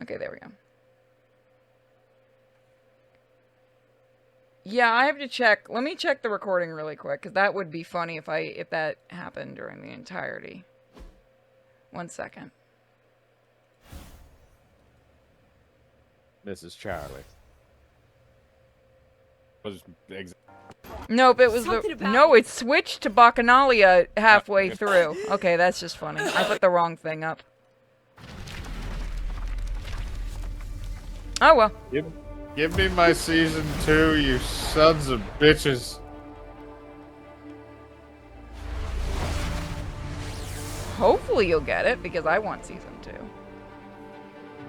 Okay, there we go. Yeah, I have to check. Let me check the recording really quick, because that would be funny if that happened during the entirety. 1 second. Mrs. Charlie. Nope, it was no, it switched to Bacchanalia halfway through. Okay, that's just funny. I put the wrong thing up. Oh well. Give me my season 2, you sons of bitches. Hopefully you'll get it, because I want season 2.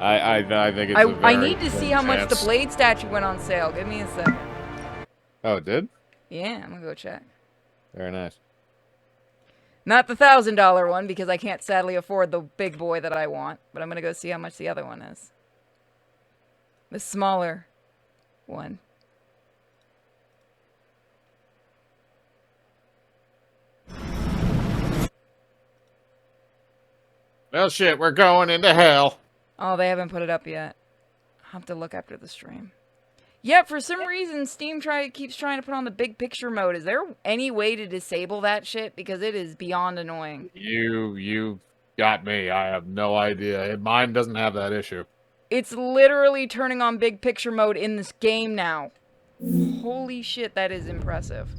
I think it's a very I need to see how much the Blade statue went on sale. Give me a second. Oh, it did? Yeah, I'm gonna go check. Very nice. Not the $1,000 one, because I can't sadly afford the big boy that I want. But I'm gonna go see how much the other one is. The smaller one. Well, shit, we're going into hell. Oh, they haven't put it up yet. I'll have to look after the stream. Yeah, for some reason, Steam keeps trying to put on the big picture mode. Is there any way to disable that shit? Because it is beyond annoying. You got me. I have no idea. Mine doesn't have that issue. It's literally turning on big picture mode in this game now. Holy shit, that is impressive.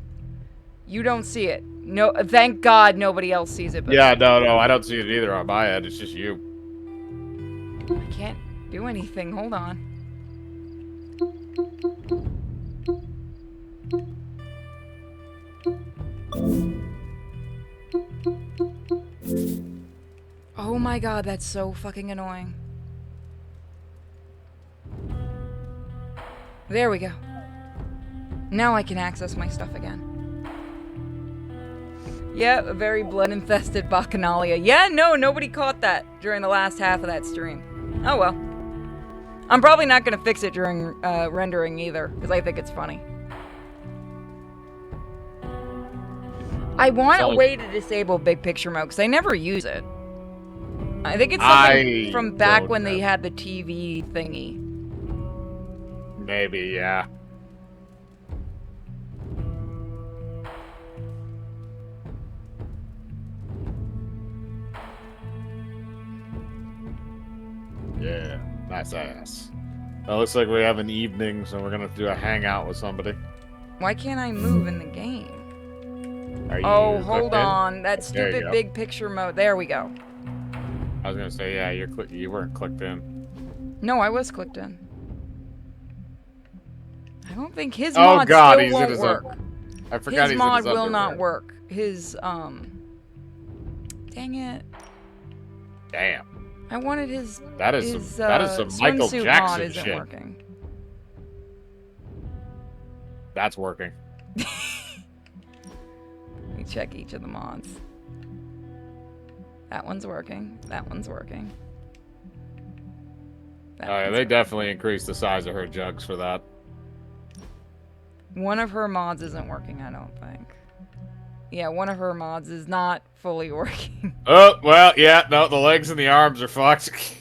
You don't see it. No, thank God nobody else sees it. But yeah, no, I don't see it either on my end. It's just you. I can't do anything. Hold on. Oh my God, that's so fucking annoying. There we go. Now I can access my stuff again. Yeah, a very blood-infested Bacchanalia. Yeah, no, nobody caught that during the last half of that stream. Oh well. I'm probably not going to fix it during rendering either, because I think it's funny. I want a way to disable big picture mode, because I never use it. I think it's something from back when they had the TV thingy. Maybe, yeah. Yeah, nice ass. Well, looks like we have an evening, so we're gonna do a hangout with somebody. Why can't I move in the game? Oh, hold on. That stupid big picture mode. There we go. I was gonna say, yeah, you weren't clicked in. No, I was clicked in. I don't think his mod still won't work. I forgot his mod will not work. His, dang it. Damn. I wanted his. That is some Michael Jackson mod isn't shit. Working. That's working. Let me check each of the mods. That one's working. That one's working. Oh yeah, they definitely increased the size of her jugs for that. One of her mods isn't working, I don't think. Yeah, one of her mods is not fully working. Oh, well, yeah, no, the legs and the arms are fucked.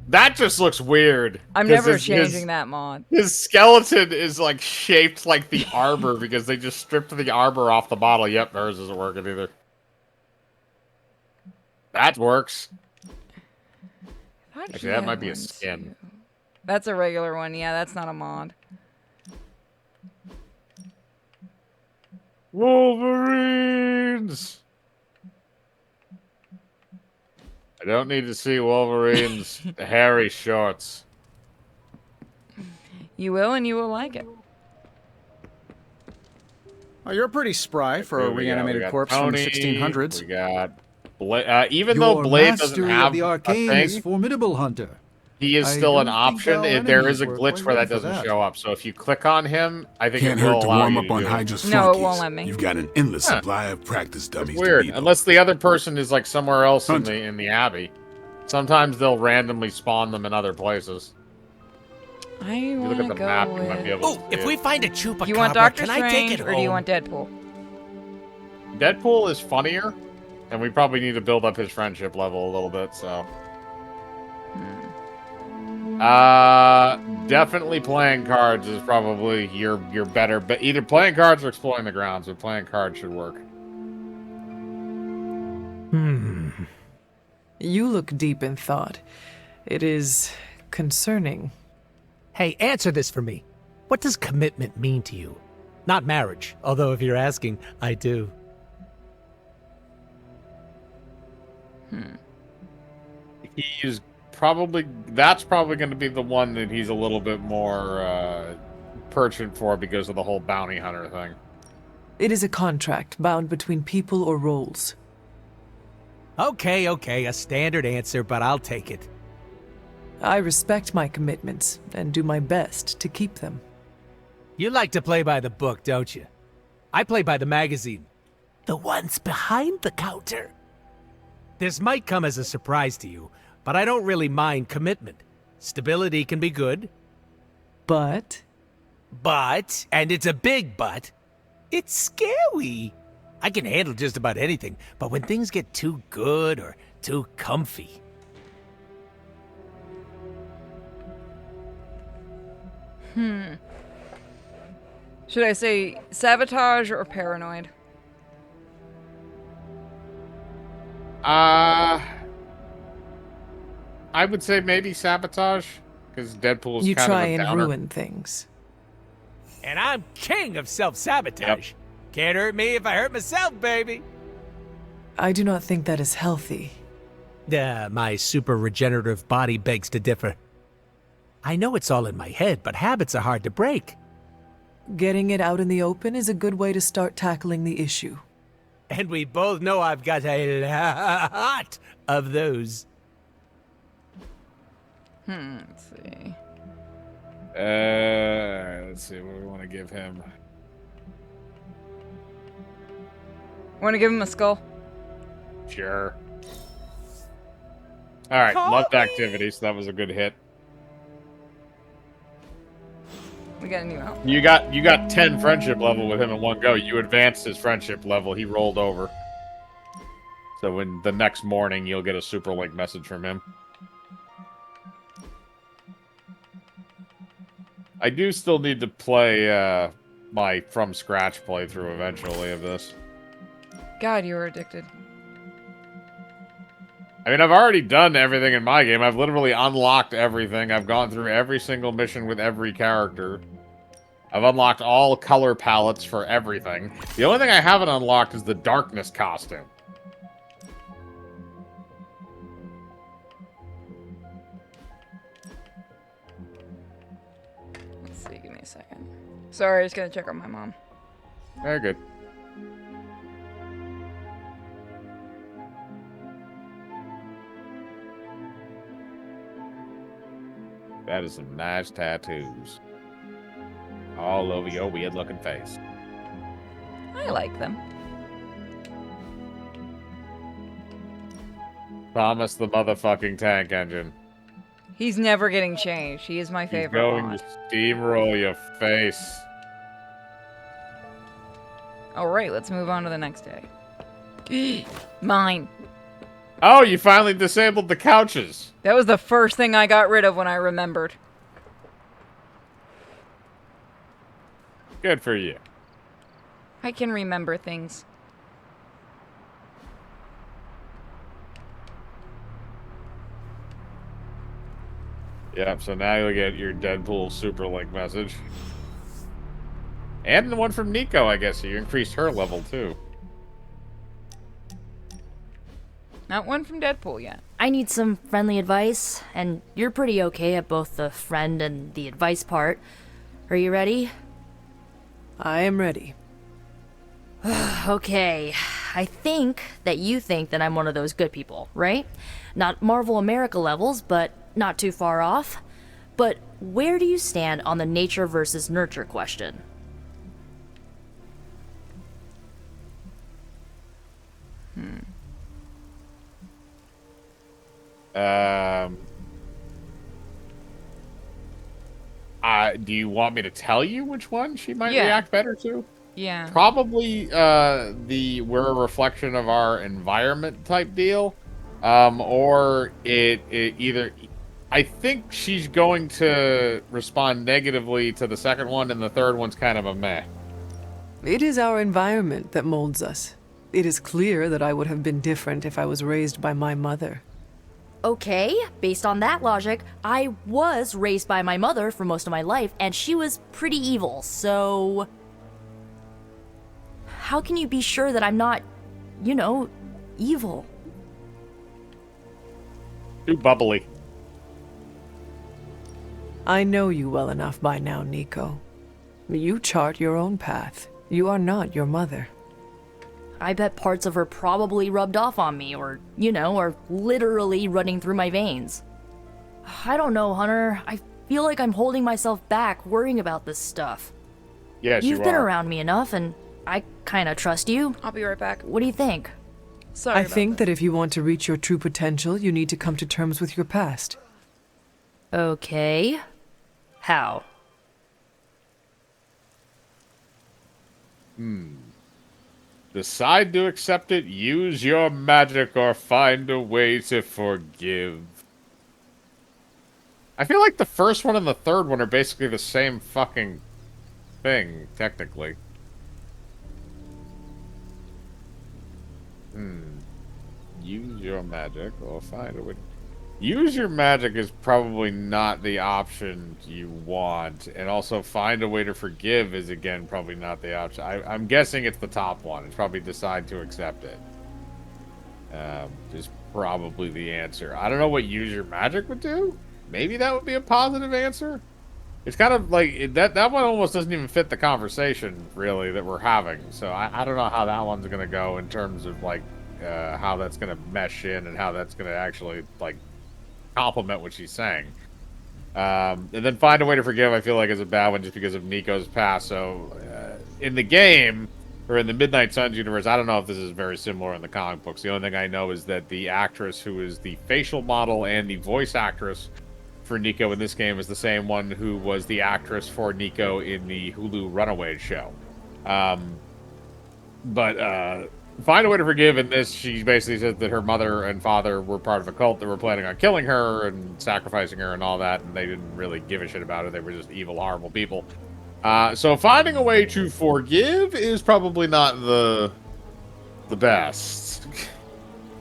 That just looks weird. I'm never changing that mod. His skeleton is, like, shaped like the arbor because they just stripped the arbor off the bottle. Yep, hers isn't working either. That works. Actually, that might be a skin. Too. That's a regular one. Yeah, that's not a mod. Wolverines! I don't need to see Wolverine's hairy shorts. You will, and you will like it. Oh, you're pretty spry for a reanimated corpse from the 1600s. We got even though Blade doesn't have the arcane a thing, is formidable, Hunter. he is still an option. There is a glitch where that doesn't show up. So if you click on him, I think it will allow you to warm up on Hydra's flunkies. No, it won't let me. You've got an endless supply of practice dummies. It's weird, unless the other person is like somewhere else in the Abbey. Sometimes they'll randomly spawn them in other places. I want to go map, with... you might be able to if we find a chupacabra, you want Doctor can I take Strange it or do you want Deadpool? Deadpool is funnier, and we probably need to build up his friendship level a little bit, so... Definitely playing cards is probably your better, but either playing cards or exploring the grounds, but playing cards should work. You look deep in thought. It is concerning. Hey, answer this for me. What does commitment mean to you? Not marriage, although if you're asking, I do. That's probably going to be the one that he's a little bit more pertinent for because of the whole bounty hunter thing. It is a contract bound between people or roles. Okay, a standard answer, but I'll take it. I respect my commitments and do my best to keep them. You like to play by the book, don't you? I play by the magazine. The ones behind the counter. This might come as a surprise to you, but I don't really mind commitment. Stability can be good. But, and it's a big but, it's scary. I can handle just about anything, but when things get too good or too comfy... Should I say sabotage or paranoid? I would say maybe sabotage, because Deadpool is you kind try of a and downer. ruin things. And I'm king of self-sabotage. Yep. Can't hurt me if I hurt myself, baby. I do not think that is healthy. My super regenerative body begs to differ. I know it's all in my head, but habits are hard to break. Getting it out in the open is a good way to start tackling the issue. And we both know I've got a lot of those. Let's see. Let's see what we want to give him. Want to give him a skull? Sure. All right, loved activity, so that was a good hit. We got a new out. You got 10 friendship level with him in one go. You advanced his friendship level. He rolled over. So when the next morning, you'll get a super link message from him. I do still need to play my from scratch playthrough eventually of this. God, you were addicted. I mean, I've already done everything in my game. I've literally unlocked everything. I've gone through every single mission with every character. I've unlocked all color palettes for everything. The only thing I haven't unlocked is the darkness costume. Let's see, give me a second. Sorry, I just gotta check on my mom. Very good. That is some nice tattoos. All over your weird-looking face. I like them. Thomas the motherfucking Tank Engine. He's never getting changed. He is my He's favorite going mod. to steamroll your face. Alright, let's move on to the next day. Mine. Oh, you finally disabled the couches. That was the first thing I got rid of when I remembered. Good for you. I can remember things. Yep, so now you'll get your Deadpool super link message. And the one from Nico, I guess. So you increased her level, too. Not one from Deadpool yet. I need some friendly advice, and you're pretty okay at both the friend and the advice part. Are you ready? I am ready. Okay, I think that you think that I'm one of those good people, right? Not Marvel America levels, but not too far off. But where do you stand on the nature versus nurture question? Do you want me to tell you which one she might Yeah. react better to? Yeah. Probably we're a reflection of our environment type deal, or it either I think she's going to respond negatively to the second one, and the third one's kind of a meh. It is our environment that molds us. It is clear that I would have been different if I was raised by my mother. Okay, based on that logic, I was raised by my mother for most of my life, and she was pretty evil, so... How can you be sure that I'm not, you know, evil? Too bubbly. I know you well enough by now, Nico. You chart your own path. You are not your mother. I bet parts of her probably rubbed off on me, or, you know, are literally running through my veins. I don't know, Hunter. I feel like I'm holding myself back, worrying about this stuff. Yes, You've been around me enough, and I kind of trust you. I'll be right back. What do you think? Sorry I about think that if you want to reach your true potential, you need to come to terms with your past. Okay. How? Decide to accept it, use your magic, or find a way to forgive. I feel like the first one and the third one are basically the same fucking thing, technically. Use your magic or find a way. Use your magic is probably not the option you want, and also find a way to forgive is again probably not the option. I'm guessing it's the top one. It's probably decide to accept it. Is probably the answer. I don't know what use your magic would do. Maybe that would be a positive answer. It's kind of like that one almost doesn't even fit the conversation really that we're having. So I don't know how that one's gonna go in terms of like how that's gonna mesh in and how that's gonna actually like compliment what she's saying. And then find a way to forgive, I feel like, is a bad one just because of Nico's past. So in the game, or in the Midnight Suns universe, I don't know if this is very similar in the comic books. The only thing I know is that the actress who is the facial model and the voice actress for Nico in this game is the same one who was the actress for Nico in the Hulu Runaway show. But find a way to forgive. In this, she basically says that her mother and father were part of a cult that were planning on killing her and sacrificing her and all that, and they didn't really give a shit about her. They were just evil, horrible people. So finding a way to forgive is probably not the best.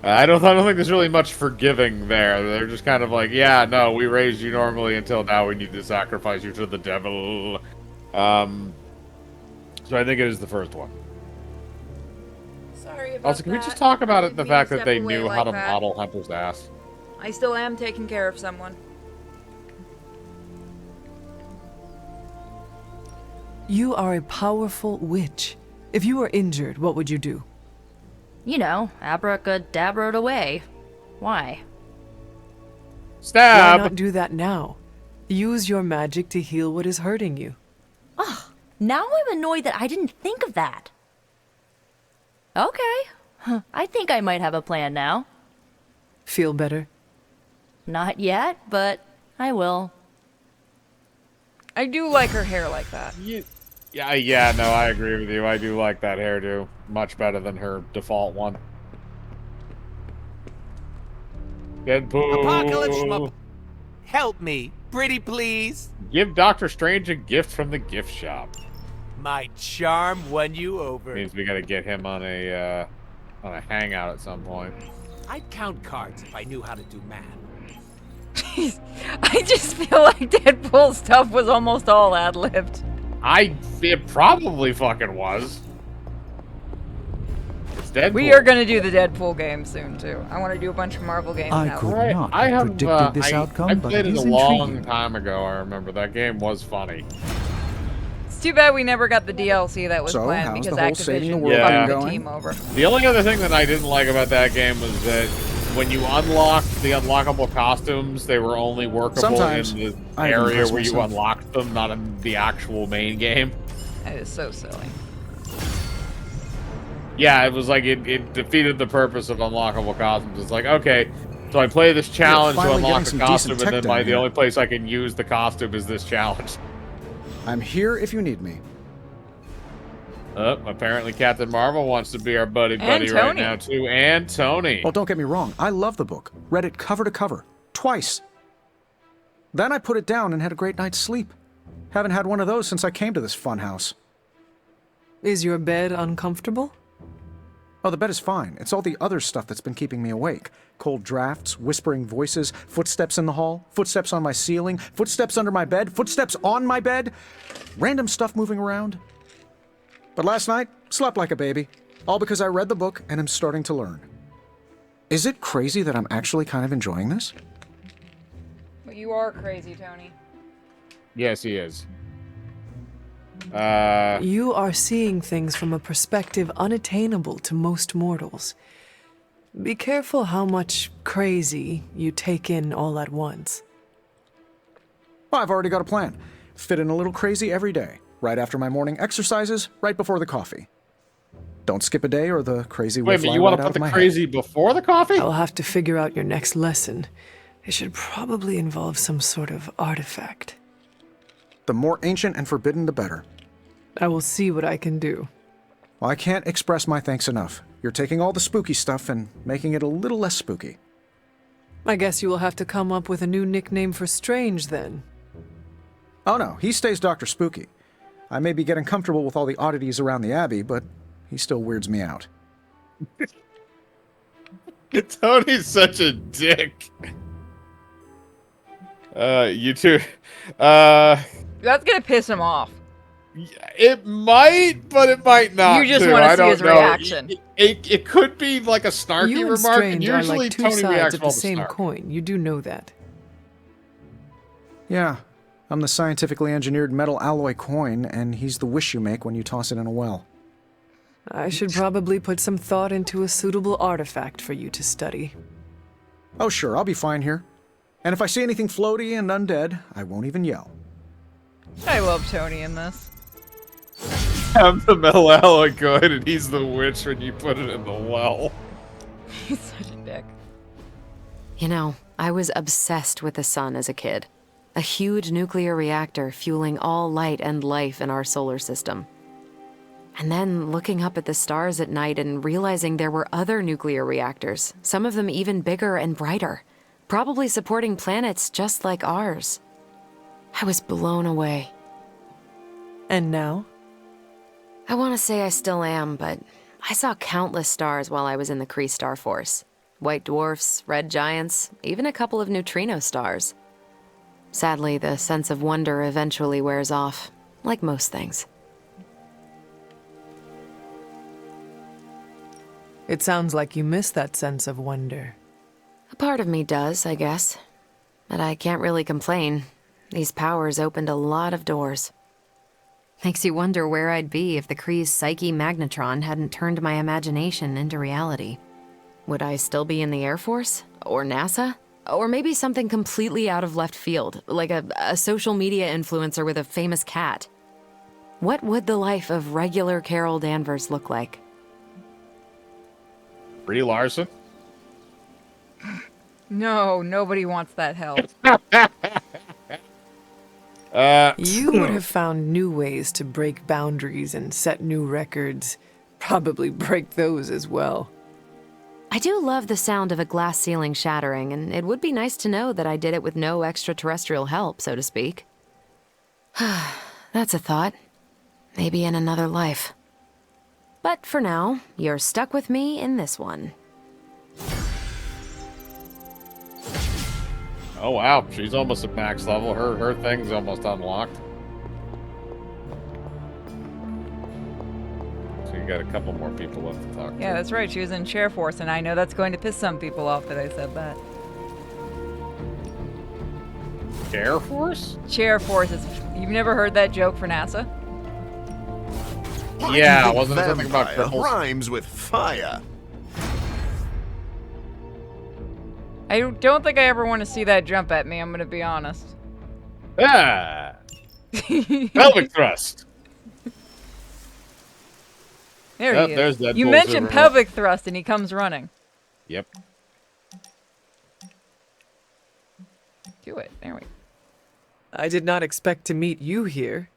I don't think there's really much forgiving there. They're just kind of like, yeah, no, we raised you normally until now we need to sacrifice you to the devil. So I think it is the first one. Sorry about Also, can we that. just talk about I it, the didn't fact mean that to they step away knew like how to that. model Hunter's ass? I still am taking care of someone. You are a powerful witch. If you were injured, what would you do? You know, abracadabra it away. Why? Why Stab! not do that now? Use your magic to heal what is hurting you. Now I'm annoyed that I didn't think of that. Okay. I think I might have a plan now. Feel better? Not yet, but I will. I do like her hair like that. Yeah, no, I agree with you. I do like that hairdo. Much better than her default one. Deadpool! Apocalypse, help me, pretty please. Give Doctor Strange a gift from the gift shop. My charm won you over. Means we gotta get him on a hangout at some point. I'd count cards if I knew how to do math. I just feel like Deadpool's stuff was almost all ad-libbed. It probably fucking was. It's Deadpool. We are gonna do the Deadpool game soon too. I want to do a bunch of Marvel games I now. could not I have have predicted this outcome, I but played it it is a long intriguing. time ago. I remember that game was funny. It's too bad we never got the DLC that was So, planned how's because the whole saving the Activision world fucked thing the going? team over. The only other thing that I didn't like about that game was that when you unlocked the unlockable costumes, they were only workable Sometimes in the I area impress where you myself. unlocked them, not in the actual main game. That is so silly. Yeah, it was like it defeated the purpose of unlockable costumes. It's like, okay, so I play this challenge to finally unlock getting the some costume, decent and then tech down the here. only place I can use the costume is this challenge. I'm here if you need me. Apparently Captain Marvel wants to be our buddy And right Tony. now, too. And Tony. Well, don't get me wrong. I love the book. Read it cover to cover. Twice. Then I put it down and had a great night's sleep. Haven't had one of those since I came to this fun house. Is your bed uncomfortable? Oh, the bed is fine. It's all the other stuff that's been keeping me awake. Cold drafts, whispering voices, footsteps in the hall, footsteps on my ceiling, footsteps under my bed, footsteps on my bed, random stuff moving around. But last night, slept like a baby. All because I read the book and am starting to learn. Is it crazy that I'm actually kind of enjoying this? But you are crazy, Tony. Yes, he is. You are seeing things from a perspective unattainable to most mortals. Be careful how much crazy you take in all at once. Well, I've already got a plan. Fit in a little crazy every day. Right after my morning exercises, right before the coffee. Don't skip a day or the crazy will Wait a fly minute, you right want to out put of my the head. crazy before the coffee? I'll have to figure out your next lesson. It should probably involve some sort of artifact. The more ancient and forbidden, the better. I will see what I can do. Well, I can't express my thanks enough. You're taking all the spooky stuff and making it a little less spooky. I guess you will have to come up with a new nickname for Strange, then. Oh no, he stays Dr. Spooky. I may be getting comfortable with all the oddities around the Abbey, but he still weirds me out. Tony's such a dick. You two. That's gonna piss him off. It might, but it might not. You just too. want I to see don't his know. reaction. It could be like a snarky You and remark, and Strange are usually like two Tony sides reacts of well the to same snark. coin. You do know that. Yeah, I'm the scientifically engineered metal alloy coin, and he's the wish you make when you toss it in a well. I should probably put some thought into a suitable artifact for you to study. Oh sure, I'll be fine here. And if I see anything floaty and undead, I won't even yell. I love Tony in this. I'm the metal alloy good, and he's the witch when you put it in the well. He's such a dick. You know, I was obsessed with the sun as a kid. A huge nuclear reactor fueling all light and life in our solar system. And then looking up at the stars at night and realizing there were other nuclear reactors, some of them even bigger and brighter, probably supporting planets just like ours. I was blown away. And now? I want to say I still am, but I saw countless stars while I was in the Kree Star Force. White dwarfs, red giants, even a couple of neutrino stars. Sadly, the sense of wonder eventually wears off, like most things. It sounds like you miss that sense of wonder. A part of me does, I guess. But I can't really complain. These powers opened a lot of doors. Makes you wonder where I'd be if the Kree's psyche magnetron hadn't turned my imagination into reality. Would I still be in the Air Force? Or NASA? Or maybe something completely out of left field, like a social media influencer with a famous cat? What would the life of regular Carol Danvers look like? Brie Larson? No, nobody wants that help. You would have found new ways to break boundaries and set new records. Probably break those as well. I do love the sound of a glass ceiling shattering, and it would be nice to know that I did it with no extraterrestrial help, so to speak. That's a thought. Maybe in another life. But for now, you're stuck with me in this one. Oh wow, she's almost at max level. Her thing's almost unlocked. So you got a couple more people left to talk to. Yeah, that's right. She was in Chair Force, and I know that's going to piss some people off that I said that. Air Force? Chair Force is. You've never heard that joke for NASA? Why Yeah, do you think wasn't there something about vampire cripples? rhymes with fire? I don't think I ever want to see that jump at me. I'm going to be honest. Ah! Pelvic thrust. There Yep, he there's is. Deadpool's You mentioned over- pelvic thrust, and he comes running. Yep. Do it. There we go. I did not expect to meet you here.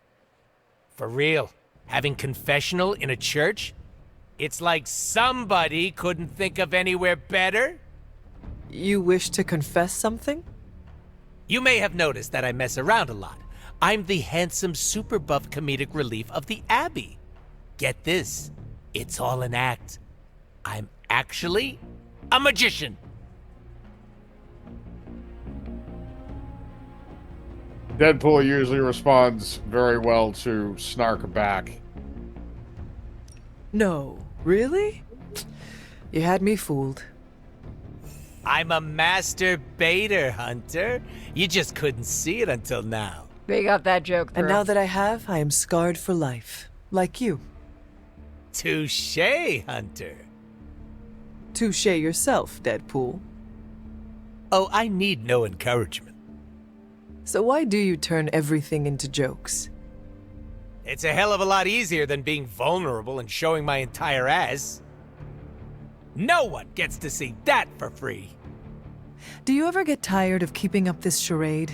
For real. Having confessional in a church? It's like somebody couldn't think of anywhere better. You wish to confess something? You may have noticed that I mess around a lot. I'm the handsome, super buff comedic relief of the Abbey. Get this, it's all an act. I'm actually a magician. Deadpool usually responds very well to snark back. No, really? You had me fooled. I'm a master baiter, Hunter. You just couldn't see it until now. They got that joke through. And now that I have, I am scarred for life. Like you. Touché, Hunter. Touche yourself, Deadpool. Oh, I need no encouragement. So why do you turn everything into jokes? It's a hell of a lot easier than being vulnerable and showing my entire ass. No one gets to see that for free. Do you ever get tired of keeping up this charade?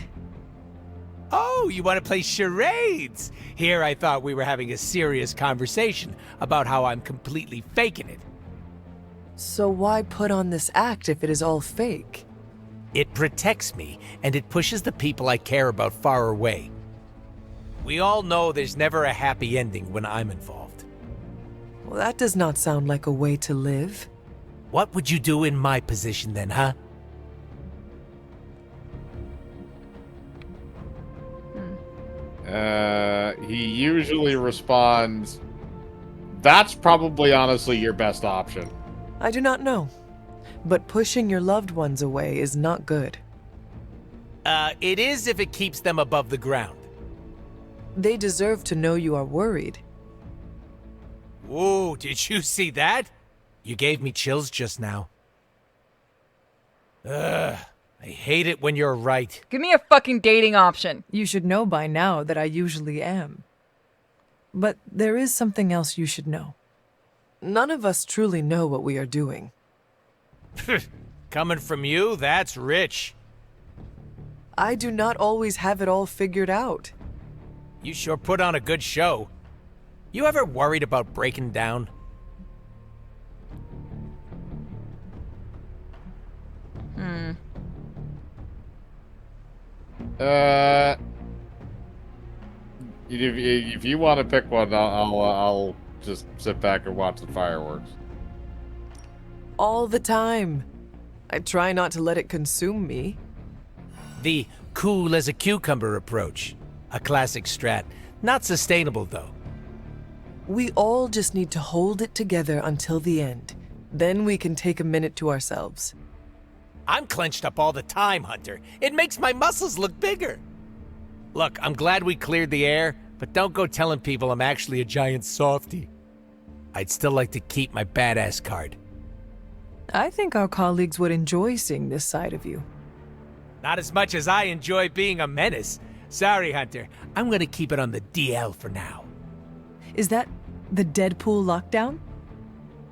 Oh, you want to play charades? Here I thought we were having a serious conversation about how I'm completely faking it. So why put on this act if it is all fake? It protects me, and it pushes the people I care about far away. We all know there's never a happy ending when I'm involved. Well, that does not sound like a way to live. What would you do in my position then, huh? He usually responds, that's probably honestly your best option. I do not know. But pushing your loved ones away is not good. It is if it keeps them above the ground. They deserve to know you are worried. Whoa, did you see that? You gave me chills just now. Ugh, I hate it when you're right. Give me a fucking dating option. You should know by now that I usually am. But there is something else you should know. None of us truly know what we are doing. Coming from you, that's rich. I do not always have it all figured out. You sure put on a good show. You ever worried about breaking down? If you want to pick one, I'll just sit back and watch the fireworks. All the time. I try not to let it consume me. The cool as a cucumber approach. A classic strat. Not sustainable, though. We all just need to hold it together until the end. Then we can take a minute to ourselves. I'm clenched up all the time, Hunter. It makes my muscles look bigger. Look, I'm glad we cleared the air, but don't go telling people I'm actually a giant softie. I'd still like to keep my badass card. I think our colleagues would enjoy seeing this side of you. Not as much as I enjoy being a menace. Sorry, Hunter. I'm gonna keep it on the DL for now. Is that the Deadpool lockdown?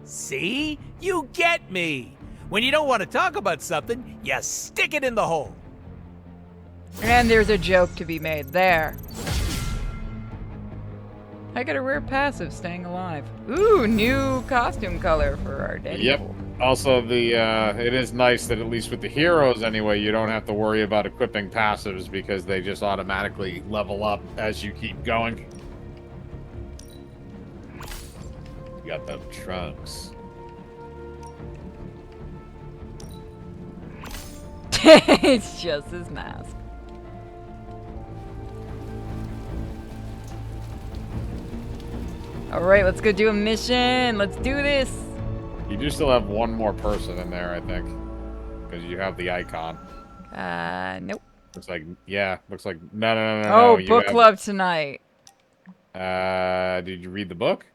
See? You get me! When you don't want to talk about something, you stick it in the hole. And there's a joke to be made there. I got a rare passive, staying alive. Ooh, new costume color for our Deadpool. Yep. Also, it is nice that at least with the heroes anyway, you don't have to worry about equipping passives because they just automatically level up as you keep going. You got them trunks. It's just his mask. Alright, let's go do a mission. Let's do this. You do still have one more person in there, I think. Because you have the icon. Nope. Looks like, yeah, looks like, no. Oh, you book have- club tonight. Did you read the book?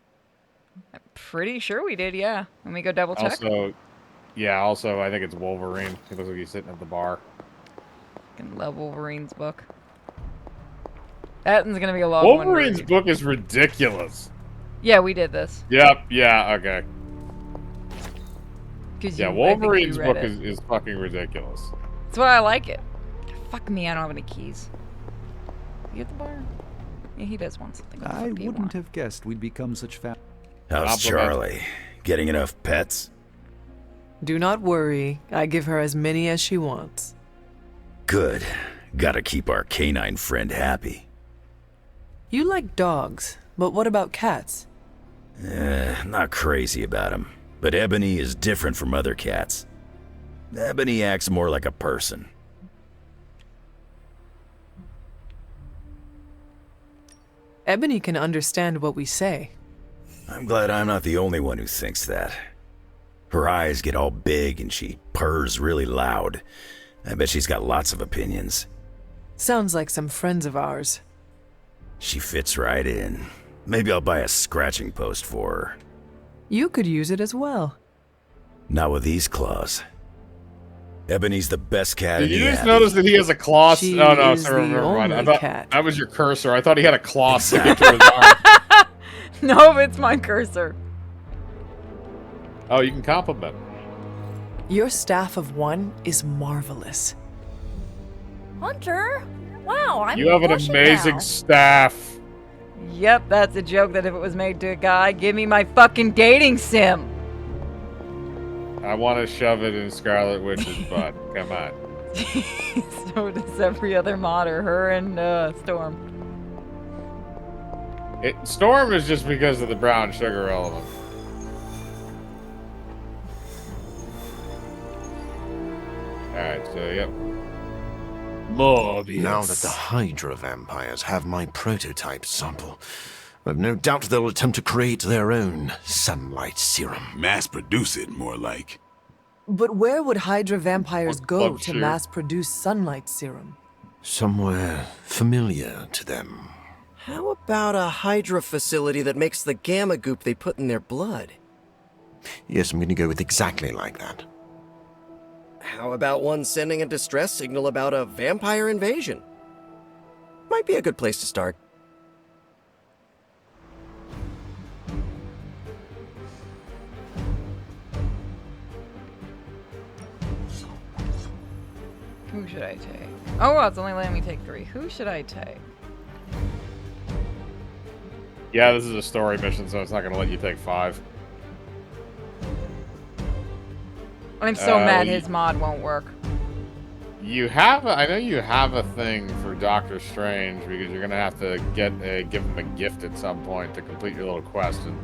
I'm pretty sure we did, yeah. Let me go double check. Also, I think it's Wolverine. He looks like he's sitting at the bar. Fucking love Wolverine's book. That one's gonna be a long one. to Wolverine's read. book is ridiculous. Yeah, we did this. Yep, yeah, okay. 'Cause Yeah, you- I think you Wolverine's read book it. is fucking ridiculous. That's why I like it. Fuck me, I don't have any keys. You at the bar? Yeah, he does want something. What the I fuck do you wouldn't want? have guessed we'd become such fast. How's Charlie? Getting enough pets? Do not worry. I give her as many as she wants. Good. Gotta keep our canine friend happy. You like dogs, but what about cats? Not crazy about him. But Ebony is different from other cats. Ebony acts more like a person. Ebony can understand what we say. I'm glad I'm not the only one who thinks that. Her eyes get all big and she purrs really loud. I bet she's got lots of opinions. Sounds like some friends of ours. She fits right in. Maybe I'll buy a scratching post for her. You could use it as well. Not with these claws. Ebony's the best cat Did in you the just Abbey. notice that he has a claw? She Oh no, is sorry, the never mind. I only thought cat. that was your cursor. I thought he had a claw sticking to his arm. No, it's my cursor. Oh, you can compliment. Your staff of one is marvelous. Hunter? Wow, I'm You have an blushing amazing now. staff. Yep, that's a joke that if it was made to a guy, give me my fucking dating sim. I want to shove it in Scarlet Witch's butt. Come on. So does every other modder, her and Storm. Storm is just because of the brown sugar element. Alright, so yep. Morbius. Now that the Hydra vampires have my prototype sample, I've no doubt they'll attempt to create their own sunlight serum. Mass produce it, more like. But where would Hydra vampires go Fuck to you. mass produce sunlight serum? Somewhere familiar to them. How about a Hydra facility that makes the gamma goop they put in their blood? Yes, I'm going to go with exactly like that. How about one sending a distress signal about a vampire invasion? Might be a good place to start. Who should I take? Oh, well, it's only letting me take 3. Who should I take? Yeah, this is a story mission, so it's not going to let you take 5. I'm so mad you- his mod won't work. I know you have a thing for Doctor Strange because you're gonna have to give him a gift at some point to complete your little quest, and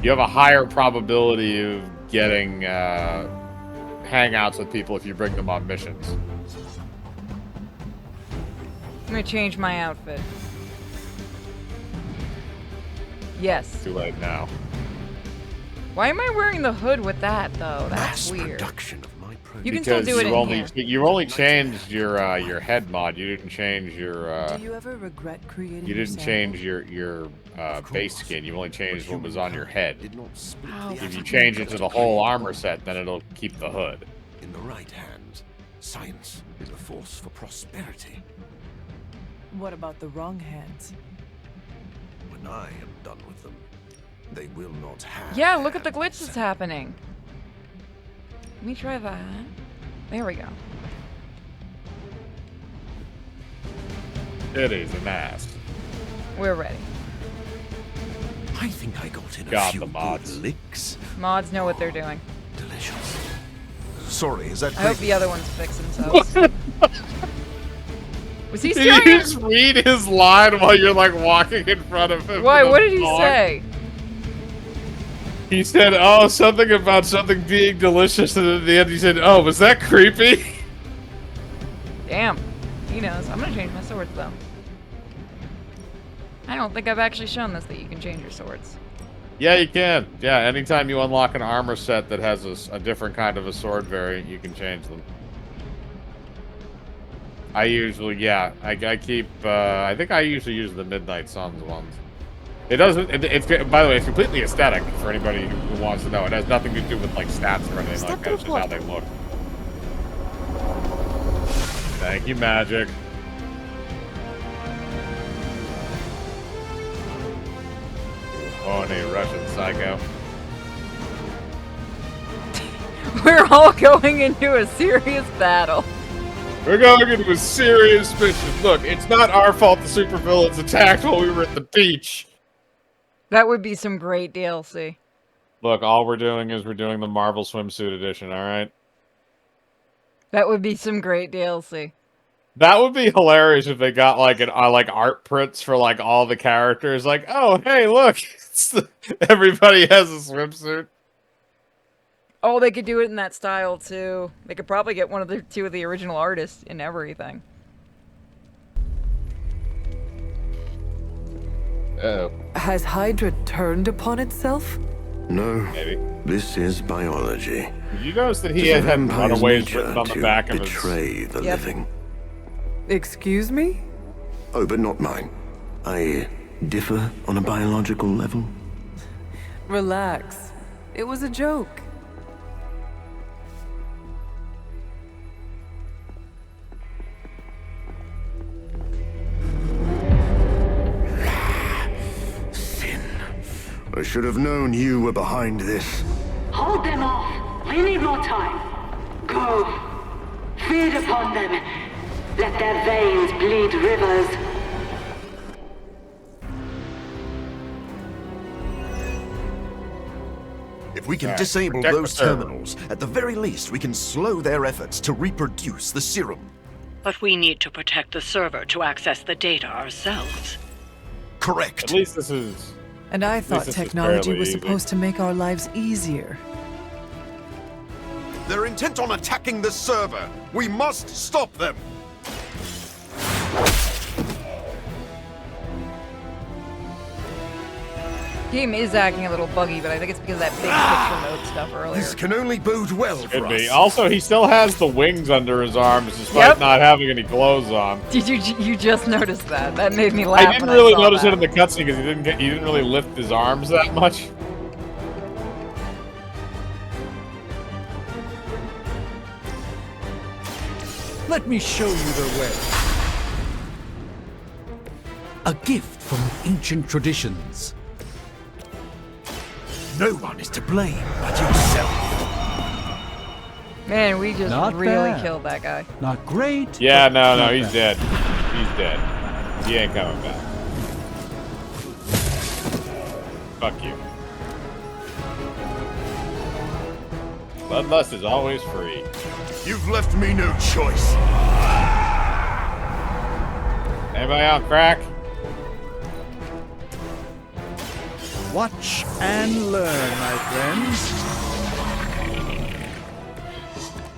you have a higher probability of getting hangouts with people if you bring them on missions. I'm gonna change my outfit. Yes. Too late now. Why am I wearing the hood with that though? That's Mass weird. production of my prototype. You can still do it in here. You only changed your head mod. You didn't change your Do you ever regret creating you your didn't sample? change your base skin. You only changed what was on your head. Did not speak Oh, the If you attitude change it of to the whole armor set, then it'll keep the hood. In the right hands, science is a force for prosperity. What about the wrong hands? When I am done with them, they will not have. Yeah, look at the glitch hands. that's happening. Let me try that. There we go. It is an ass. We're ready. I think I got in a Got few the mods. good licks. Mods know what they're doing. Delicious. Sorry, is that I hope creepy? the other ones fix themselves. Was he Did you trying just read his line while you're like walking in front of him? Why? with a What did he dog? say? He said, "Oh, something about something being delicious," and at the end he said, "Oh, was that creepy?" Damn. He knows. I'm gonna change my swords though. I don't think I've actually shown this that you can change your swords. Yeah, you can. Yeah, anytime you unlock an armor set that has a different kind of a sword variant, you can change them. I usually, yeah, I keep, I think I usually use the Midnight Suns ones. It doesn't, it's, by the way, it's completely aesthetic for anybody who wants to know. It has nothing to do with, like, stats or anything like that. It's just how they look. Thank you, Magic. Horny Russian psycho. We're all going into a serious battle. We're going into a serious mission. Look, it's not our fault the supervillains attacked while we were at the beach. That would be some great DLC. Look, all we're doing is we're doing the Marvel Swimsuit Edition, alright? That would be some great DLC. That would be hilarious if they got like like art prints for like all the characters. Like, oh hey, look, everybody has a swimsuit. Oh, they could do it in that style too. They could probably get one of the two of the original artists in everything. Oh. Has Hydra turned upon itself? No, Maybe. this is biology. Did you notice that he It's a had vampire's runaways nature written on the to back of his... betray the Yep. living. Excuse me? Oh, but not mine. I differ on a biological level. Relax. It was a joke. Sin. I should have known you were behind this. Hold them off. We need more time. Go. Feed upon them. Let their veins bleed rivers. If we can Alright, disable protect the those server. terminals, at the very least, we can slow their efforts to reproduce the serum. But we need to protect the server to access the data ourselves. Correct. At least this is... And I thought this is technology fairly was easy. supposed to make our lives easier. They're intent on attacking the server. We must stop them. Game is acting a little buggy, but I think it's because of that big picture mode stuff earlier. This can only bode well for Could be. us. Also, he still has the wings under his arms despite Yep. not having any clothes on. Did you just notice that? That made me laugh. I didn't when really saw notice that. it in the cutscene because he didn't really lift his arms that much. Let me show you the way. A gift from ancient traditions. No one is to blame but yourself. Man, we just Not really bad. killed that guy. Not great. Yeah, but no, not he's bad. dead. He's dead. He ain't coming back. Fuck you. Bloodlust is always free. You've left me no choice. Anybody on crack? Watch and learn, my friends.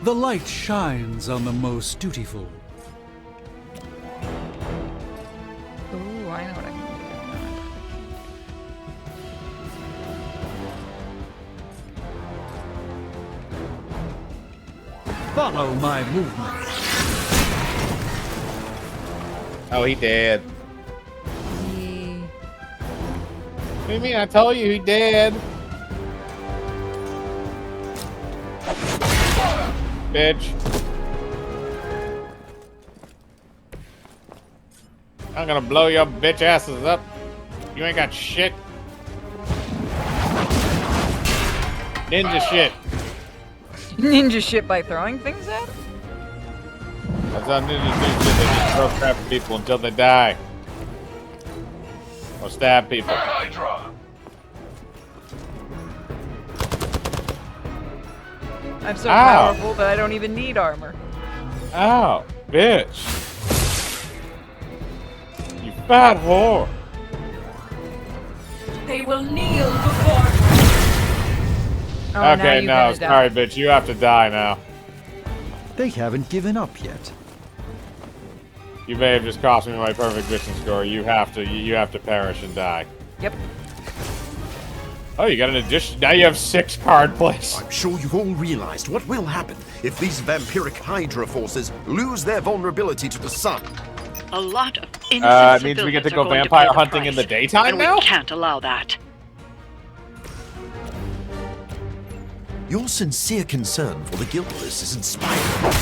The light shines on the most dutiful. Ooh, I know what I can Follow my movement. Oh, he dead. do. What do you mean? I told you he dead. Bitch. I'm gonna blow your bitch asses up. You ain't got shit. Ninja shit. Ninja shit by throwing things at him? That's how ninjas do shit. They just throw crap at people until they die. Or stab people. I'm so Ow. powerful that I don't even need armor. Ow, bitch. You fat whore. They will kneel before. Oh, now Okay, you're no, gonna sorry, die. bitch. You have to die now. They haven't given up yet. You may have just cost me my perfect vision score. You have to perish and die. Yep. Oh, you got an addition. Now you have 6 card plays. I'm sure you've all realized what will happen if these vampiric Hydra forces lose their vulnerability to the sun. A lot of innocent It means we get civilians to are go going vampire pay the hunting in the price, daytime and now? we can't allow that. Your sincere concern for the guiltless is inspiring.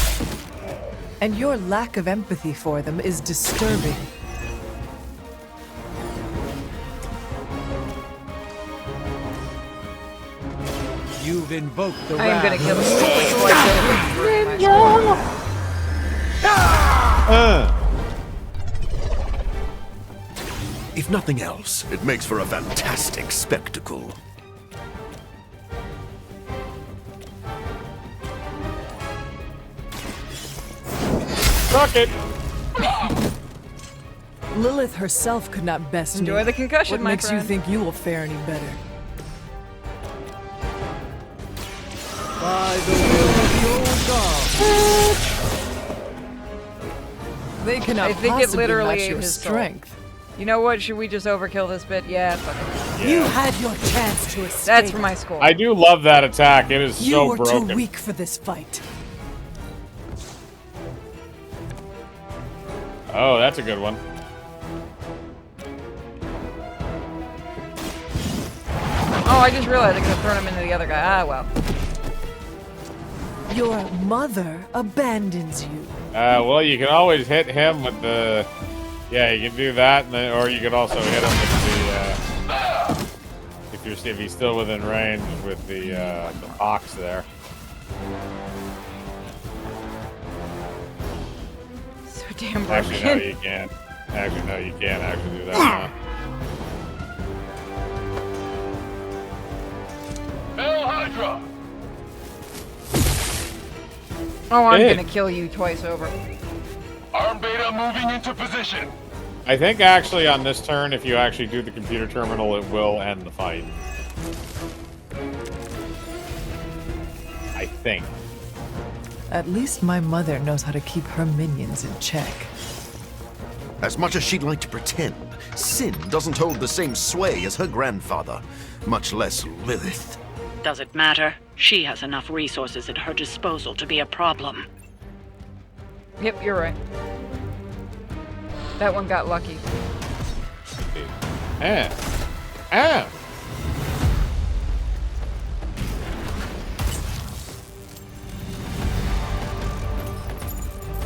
And your lack of empathy for them is disturbing. You've invoked the I am gonna wrath kill of him before I kill him. If nothing else, it makes for a fantastic spectacle. Fuck it. Lilith herself could not best me. Enjoy the concussion, What my makes friend. you think you will fare any better? By the will of the old god. They cannot I think it possibly literally match ate your his soul. strength. You know what? Should we just overkill this bit? Yeah, fuck it. You had your chance to escape. That's for my score. I do love that attack. It is You so were broken. too weak for this fight. Oh, that's a good one. Oh, I just realized I could have thrown him into the other guy. Ah, well. Your mother abandons you. Well, you can always hit him with the... Yeah, you can do that, and then, or you could also hit him with the, if he's still within range with the box there. So damn broken. Actually, no, you can't. Actually, no, you can't actually do that now. Hail Hydra! Oh, I'm Hey. gonna kill you twice over. Arm Beta moving into position. I think actually on this turn, if you actually do the computer terminal, it will end the fight. I think. At least my mother knows how to keep her minions in check. As much as she'd like to pretend, Sin doesn't hold the same sway as her grandfather, much less Lilith. Does it matter? She has enough resources at her disposal to be a problem. Yep, you're right. That one got lucky.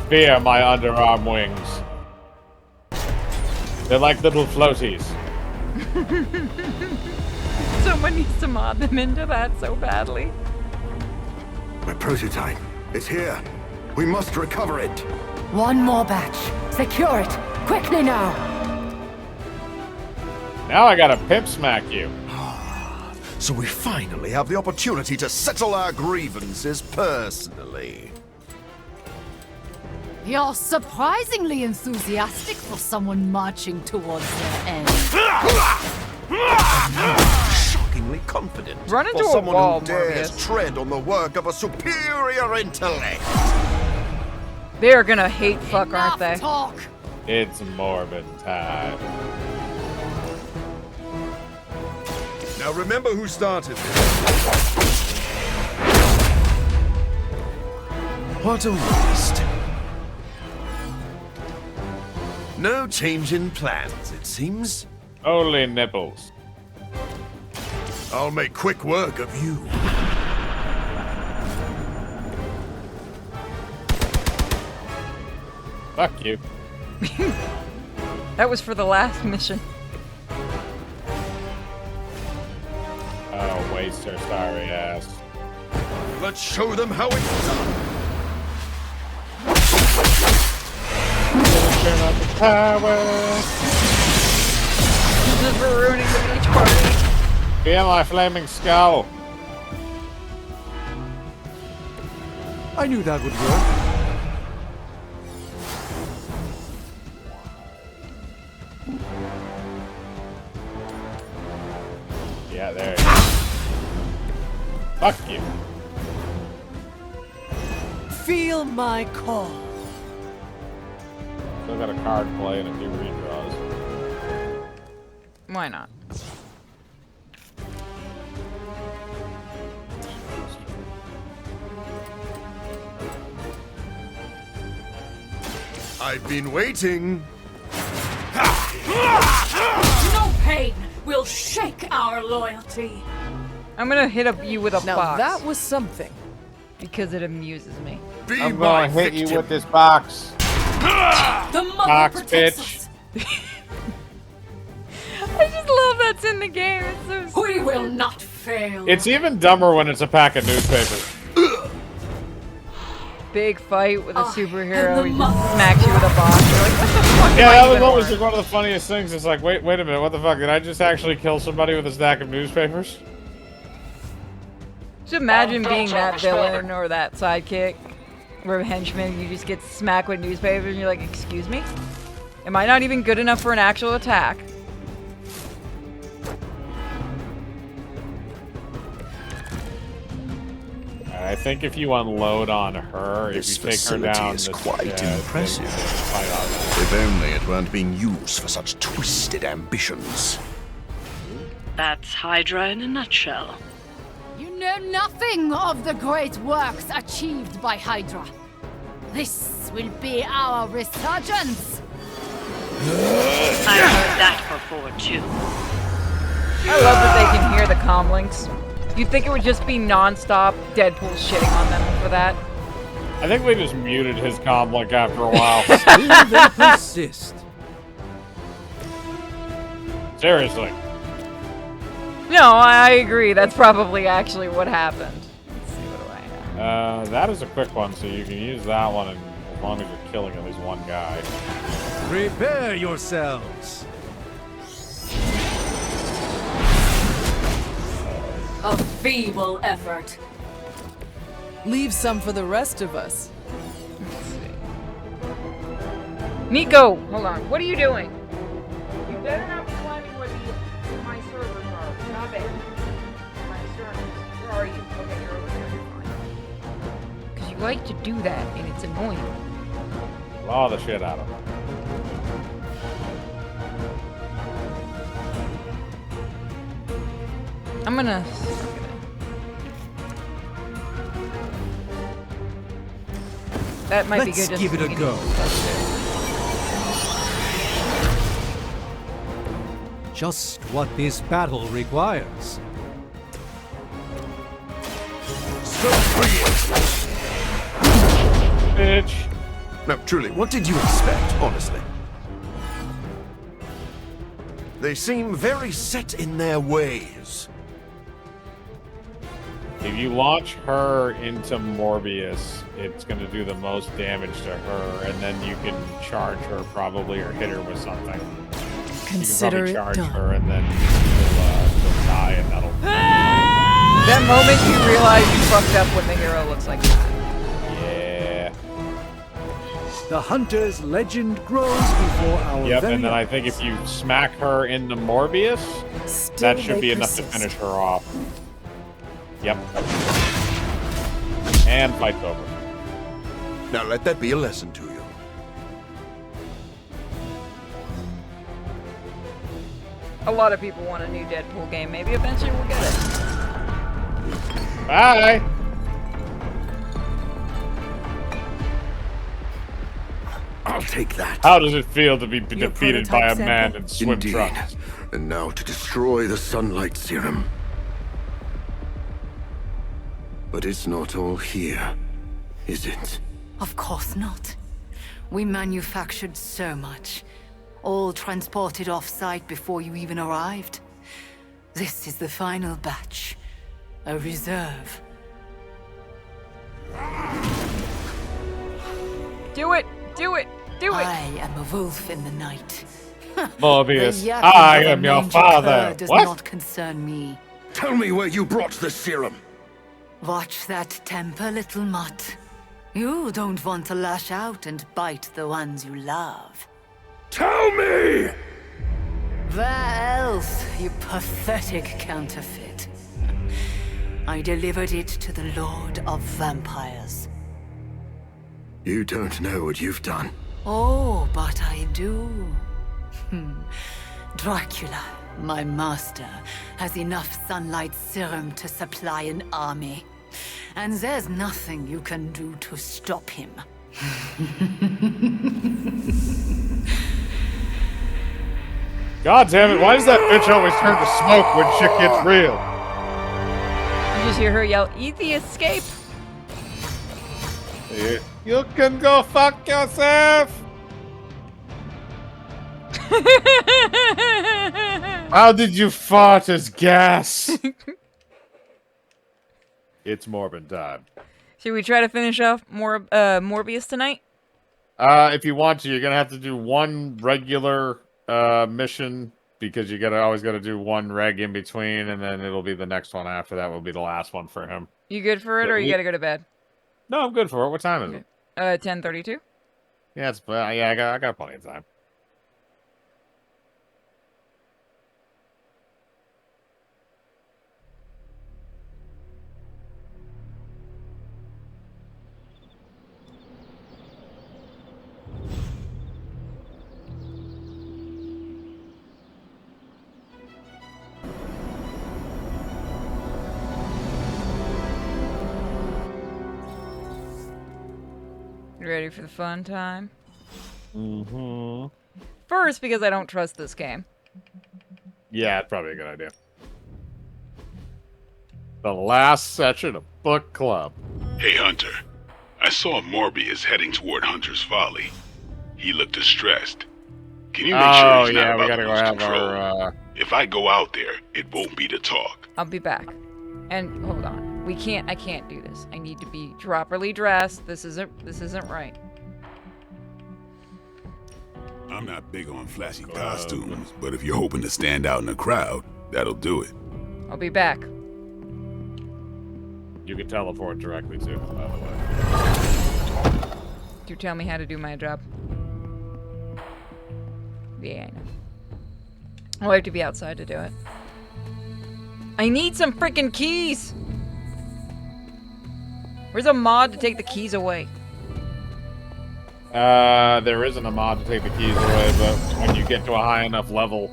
Via my underarm wings. They're like little floaties. Someone needs to mod them into that so badly. My prototype is here. We must recover it. One more batch. Secure it. Quickly now. Now I gotta pimp smack you. So we finally have the opportunity to settle our grievances personally. You're surprisingly enthusiastic for someone marching towards their end. Shockingly confident. Run into for a someone wall, who dares Morbius. tread on the work of a superior intellect. They're gonna hate fuck, aren't they? Talk. It's Morbid time. Now remember who started this. What a waste. No change in plans, it seems. Only nipples. I'll make quick work of you. Fuck you. That was for the last mission. Oh, waste her sorry ass. Let's show them how it's done. Turn on the power. This is for ruining the beach party. Via my flaming skull. I knew that would work. Yeah, there it is. Fuck you. Feel my call. Still got a card play and a few redraws. Why not? I've been waiting. No pain will shake our loyalty. I'm gonna hit up you with a Now box. that was something. Because it amuses me. Be I'm my gonna hit victim. you with this box. The mother Box, protects bitch. us. I just love that's in the game. It's so We will not fail. It's even dumber when it's a pack of newspapers. big fight with a superhero. and He the just mother- smacks you with a box. You're like, what the fuck? Yeah, am I that was even always on? like one of the funniest things. It's like, wait a minute, what the fuck? Did I just actually kill somebody with a stack of newspapers? Just imagine being that villain or that sidekick. We're henchmen, you just get smacked with newspapers and you're like, excuse me? Am I not even good enough for an actual attack? I think if you unload on her, This if you take her facility down, is this, quite yeah, impressive. then fight on her. If only it weren't being used for such twisted ambitions. That's Hydra in a nutshell. You know nothing of the great works achieved by Hydra. This will be our resurgence. I heard that before, too. I love that they can hear the comlinks. You'd think it would just be non-stop Deadpool shitting on them for that. I think we just muted his comlink after a while. Still they persist. Seriously. No, I agree. That's probably actually what happened. Let's see, what do I have? That is a quick one, so you can use that one and as long as you're killing at least one guy. Prepare yourselves. A feeble effort. Leave some for the rest of us. Nico, hold on. What are you doing? You better not be climbing where my servers are. Stop it. My servers. Where are you? Okay, you're over there. You're fine. Because you like to do that, and it's annoying. Claw the shit out of him. I'm gonna... That might be good. Let's give it a go. Just what this battle requires. So free! Bitch. No, truly, what did you expect, honestly? They seem very set in their ways. If you launch her into Morbius, it's going to do the most damage to her, and then you can charge her probably or hit her with something. Consider you it can probably charge done. her, and then she'll die, and that'll... That moment you realize you fucked up when the hero looks like that. Yeah. The hunter's legend grows before our Yep, very and then I eyes. think if you smack her into Morbius, Still that should they be enough to persist. finish her off. Yep. And fight's over. Now let that be a lesson to you. A lot of people want a new Deadpool game. Maybe eventually we'll get it. Bye! I'll take that. How does it feel to be Your defeated by a prototype man sample? in swim Indeed. trunks? And now to destroy the sunlight serum. But it's not all here, is it? Of course not. We manufactured so much. All transported off-site before you even arrived. This is the final batch. A reserve. Do it! Do it! Do it! I am a wolf in the night. Morbius, The yapping I of a am your mangy father. cur does What? not concern me. Tell me where you brought the serum. Watch that temper, little mutt. You don't want to lash out and bite the ones you love. Tell me! Where else, you pathetic counterfeit? I delivered it to the Lord of Vampires. You don't know what you've done. Oh, but I do. Dracula, my master, has enough sunlight serum to supply an army. And there's nothing you can do to stop him. God damn it, why does that bitch always turn to smoke when shit gets real? You just hear her yell, "Eat the escape!" You can go fuck yourself! How did you fart as gas? It's Morbin time. Should we try to finish off Morbius tonight? If you want to, you're gonna have to do one regular mission because you always gotta do one reg in between, and then it'll be the next one after that will be the last one for him. You good for it, or you gotta go to bed? No, I'm good for it. What time is it? 10:32. Yeah, I got plenty of time. You ready for the fun time? Mm-hmm. First, because I don't trust this game. Yeah, it's probably a good idea. The last session of book club. Hey, Hunter. I saw Morbius heading toward Hunter's Folly. He looked distressed. Can you make sure he's not about to lose control? If I go out there, it won't be to talk. I'll be back. And hold on. I can't do this. I need to be properly dressed. This isn't right. I'm not big on flashy costumes, but if you're hoping to stand out in a crowd, that'll do it. I'll be back. You can teleport directly too, by the way. You tell me how to do my job. Yeah, I know. I'll have to be outside to do it. I need some freaking keys! Where's a mod to take the keys away? There isn't a mod to take the keys away, but when you get to a high enough level,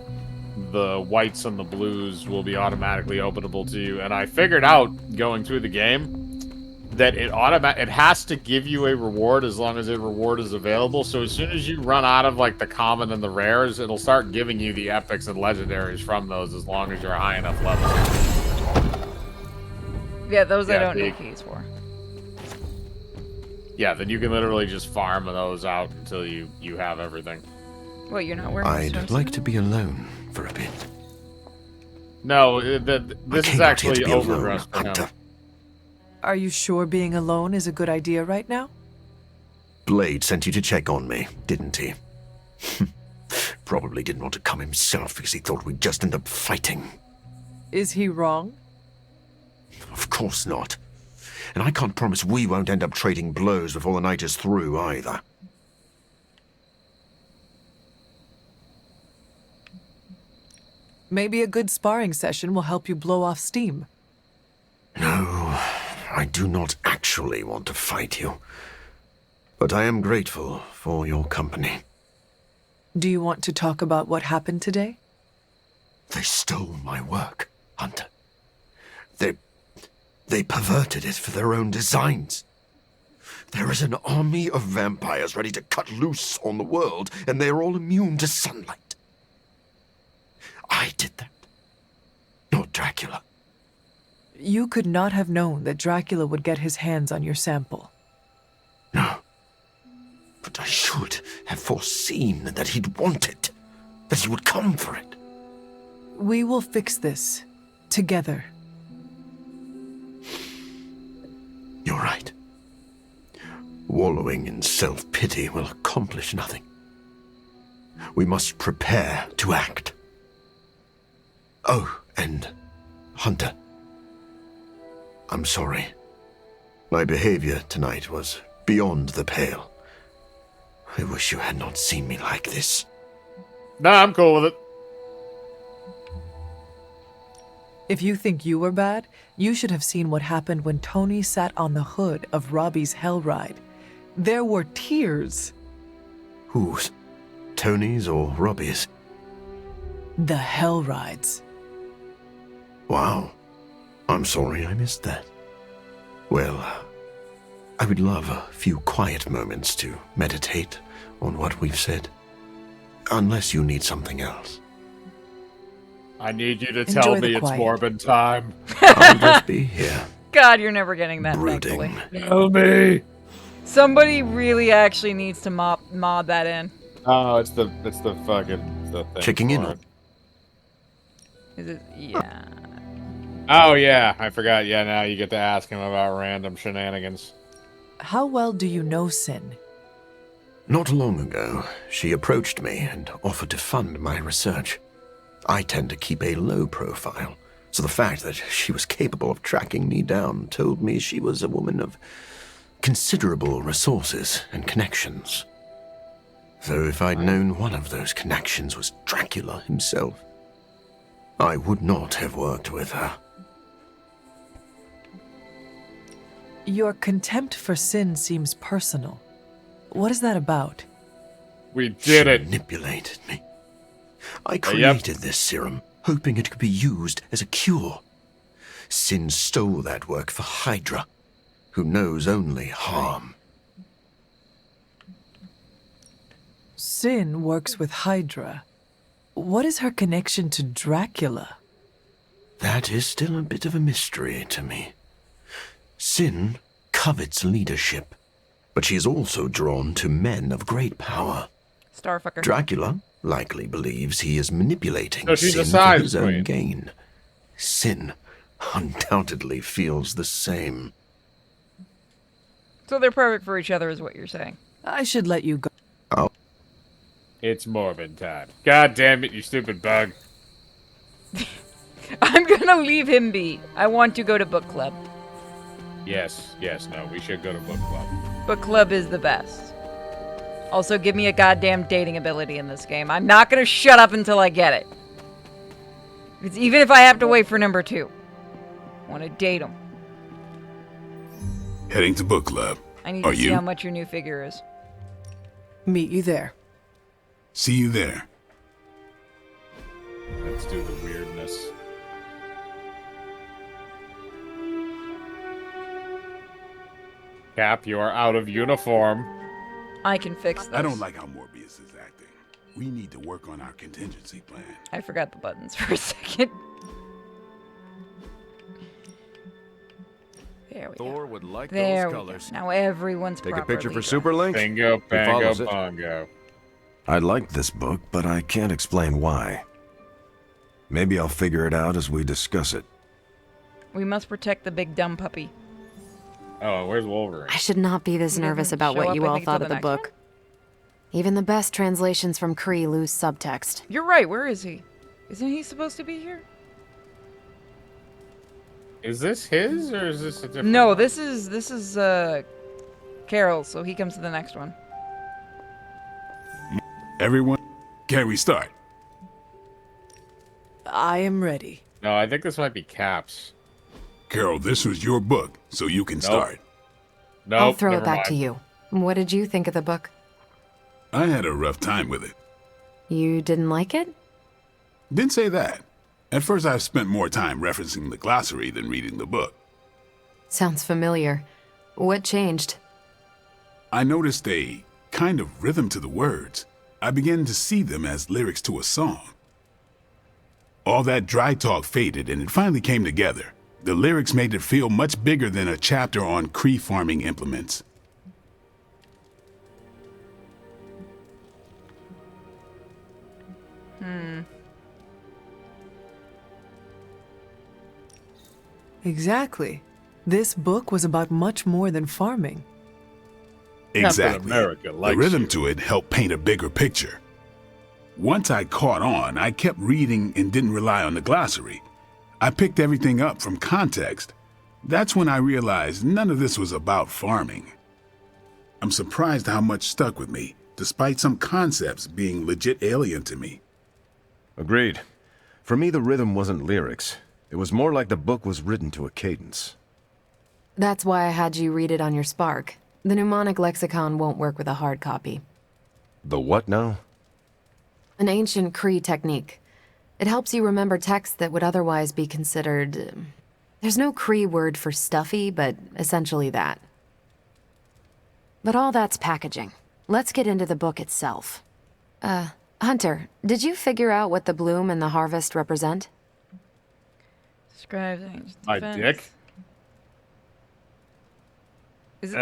the whites and the blues will be automatically openable to you. And I figured out, going through the game, that it has to give you a reward as long as a reward is available. So as soon as you run out of, like, the common and the rares, it'll start giving you the epics and legendaries from those as long as you're a high enough level. Yeah, those I don't need keys for. Yeah, then you can literally just farm those out until you have everything. Well, you're not wearing I'd like to be alone for a bit. No, this is actually overdressed for him. Are you sure being alone is a good idea right now? Blade sent you to check on me, didn't he? Probably didn't want to come himself because he thought we'd just end up fighting. Is he wrong? Of course not. And I can't promise we won't end up trading blows before the night is through, either. Maybe a good sparring session will help you blow off steam. No, I do not actually want to fight you. But I am grateful for your company. Do you want to talk about what happened today? They stole my work, Hunter. They perverted it for their own designs. There is an army of vampires ready to cut loose on the world, and they are all immune to sunlight. I did that. Not Dracula. You could not have known that Dracula would get his hands on your sample. No. But I should have foreseen that he'd want it. That he would come for it. We will fix this. Together. You're right. Wallowing in self-pity will accomplish nothing. We must prepare to act. Oh, and Hunter. I'm sorry. My behavior tonight was beyond the pale. I wish you had not seen me like this. Nah, I'm cool with it. If you think you were bad, you should have seen what happened when Tony sat on the hood of Robbie's Hell Ride. There were tears. Whose? Tony's or Robbie's? The Hell Rides. Wow. I'm sorry I missed that. Well, I would love a few quiet moments to meditate on what we've said. Unless you need something else. I need you to tell me it's Morbin time. I'll just be here. God, you're never getting that, brooding. thankfully. Tell me. Somebody really actually needs to mod that in. Oh, it's the fucking the thing. Checking in on. Is it? Yeah. Oh yeah, I forgot. Yeah, now you get to ask him about random shenanigans. How well do you know Sin? Not long ago, she approached me and offered to fund my research. I tend to keep a low profile, so the fact that she was capable of tracking me down told me she was a woman of considerable resources and connections. Though if I'd known one of those connections was Dracula himself, I would not have worked with her. Your contempt for sin seems personal. What is that about? We did it. She manipulated me. I created this serum, hoping it could be used as a cure. Sin stole that work for Hydra, who knows only harm. Sin works with Hydra. What is her connection to Dracula? That is still a bit of a mystery to me. Sin covets leadership, but she is also drawn to men of great power. Starfucker. Dracula likely believes he is manipulating So she's Sin a for side his own queen. gain. Sin undoubtedly feels the same. So they're perfect for each other, is what you're saying. I should let you go. Oh. It's Morbin time. God damn it, you stupid bug. I'm gonna leave him be. I want to go to book club. Yes, no, we should go to book club. Book club is the best. Also, give me a goddamn dating ability in this game. I'm not gonna shut up until I get it. Even if I have to wait for number 2. I want to date him. Heading to book club. I need to see how much your new figure is. Meet you there. See you there. Let's do the weirdness. Cap, you are out of uniform. I can fix this. I don't like how Morbius is acting. We need to work on our contingency plan. I forgot the buttons for a second. There we Thor would like there those we colors. go. Now everyone's Take a properly picture for dressed. Super Link. Bingo, He bango, follows it. bongo. I like this book, but I can't explain why. Maybe I'll figure it out as we discuss it. We must protect the big dumb puppy. Oh, where's Wolverine? I should not be this He nervous doesn't about show what up, you I all think, thought until of the the next book. Even the best translations from Kree lose subtext. You're right. Where is he? Isn't he supposed to be here? Is this his or is this a different? No, this is Carol. So he comes to the next one. Everyone, can we start? I am ready. No, I think this might be Cap's. Carol, this was your book, so you can start. Nope, I'll throw it never back mind. to you. What did you think of the book? I had a rough time with it. You didn't like it? Didn't say that. At first, I spent more time referencing the glossary than reading the book. Sounds familiar. What changed? I noticed a kind of rhythm to the words. I began to see them as lyrics to a song. All that dry talk faded and it finally came together. The lyrics made it feel much bigger than a chapter on Kree farming implements. Exactly. This book was about much more than farming. Exactly. America The likes rhythm you. to it helped paint a bigger picture. Once I caught on, I kept reading and didn't rely on the glossary. I picked everything up from context. That's when I realized none of this was about farming. I'm surprised how much stuck with me, despite some concepts being legit alien to me. Agreed. For me, the rhythm wasn't lyrics. It was more like the book was written to a cadence. That's why I had you read it on your Spark. The mnemonic lexicon won't work with a hard copy. The what now? An ancient Kree technique. It helps you remember texts that would otherwise be considered... there's no Kree word for stuffy, but essentially that. But all that's packaging. Let's get into the book itself. Hunter, did you figure out what the bloom and the harvest represent? Describe things. My dick? Is it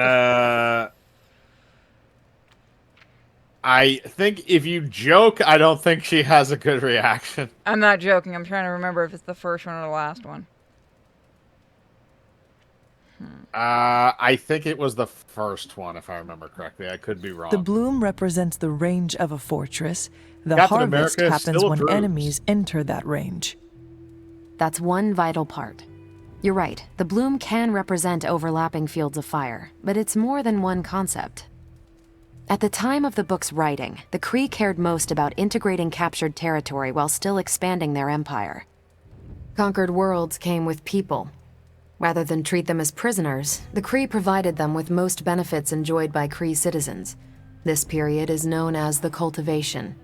I think if you joke, I don't think she has a good reaction. I'm not joking. I'm trying to remember if it's the first one or the last one. I think it was the first one, if I remember correctly. I could be wrong. The bloom represents the range of a fortress. The Captain harvest America happens still when approves. enemies enter that range. That's one vital part. You're right, the bloom can represent overlapping fields of fire, but it's more than one concept. At the time of the book's writing, the Kree cared most about integrating captured territory while still expanding their empire. Conquered worlds came with people. Rather than treat them as prisoners, the Kree provided them with most benefits enjoyed by Kree citizens. This period is known as the cultivation.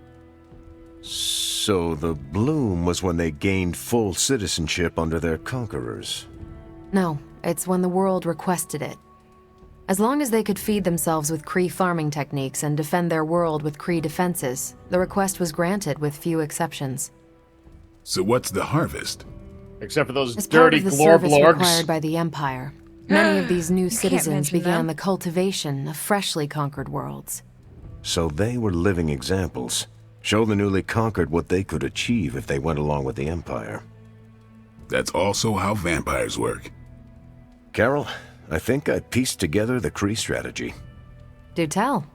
So the bloom was when they gained full citizenship under their conquerors. No, it's when the world requested it. As long as they could feed themselves with Kree farming techniques and defend their world with Kree defenses, the request was granted with few exceptions. So what's the harvest? Except for those As part dirty of the service glorblorgs. required by the Empire, many of these new Can't citizens mention began them. the cultivation of freshly conquered worlds. So they were living examples. Show the newly conquered what they could achieve if they went along with the Empire. That's also how vampires work. Carol, I think I pieced together the Kree strategy. Do tell.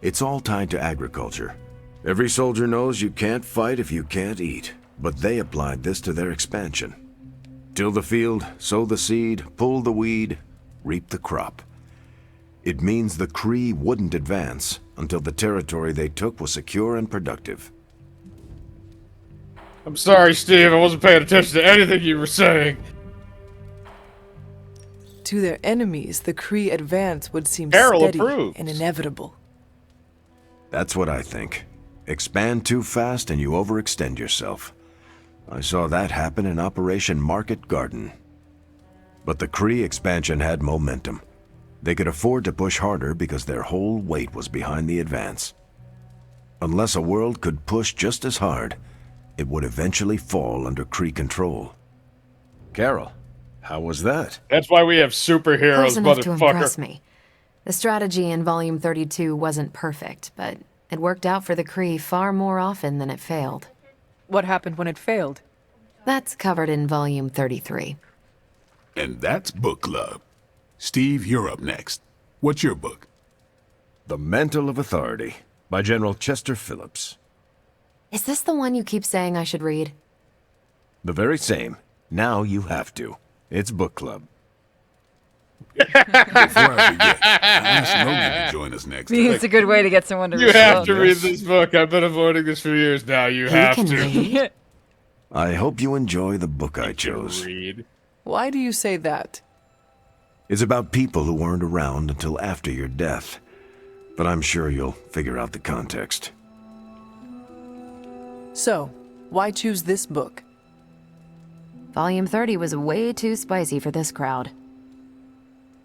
It's all tied to agriculture. Every soldier knows you can't fight if you can't eat, but they applied this to their expansion. Till the field, sow the seed, pull the weed, reap the crop. It means the Kree wouldn't advance until the territory they took was secure and productive. I'm sorry, Steve. I wasn't paying attention to anything you were saying. To their enemies, the Kree advance would seem Carol steady approves. and inevitable. That's what I think. Expand too fast and you overextend yourself. I saw that happen in Operation Market Garden. But the Kree expansion had momentum. They could afford to push harder because their whole weight was behind the advance. Unless a world could push just as hard, it would eventually fall under Kree control. Carol, how was that? That's why we have superheroes, Close enough to impress motherfucker. me. The strategy in Volume 32 wasn't perfect, but it worked out for the Kree far more often than it failed. What happened when it failed? That's covered in Volume 33. And that's book club. Steve, you're up next. What's your book? The Mantle of Authority by General Chester Phillips. Is this the one you keep saying I should read? The very same. Now you have to. It's book club. Before I forget, I asked Logan to join us next It's a good way to get someone to read. You have to it. read this book. I've been avoiding this for years now. You have can to. read. I hope you enjoy the book I chose. Read. Why do you say that? It's about people who weren't around until after your death. But I'm sure you'll figure out the context. So, why choose this book? Volume 30 was way too spicy for this crowd.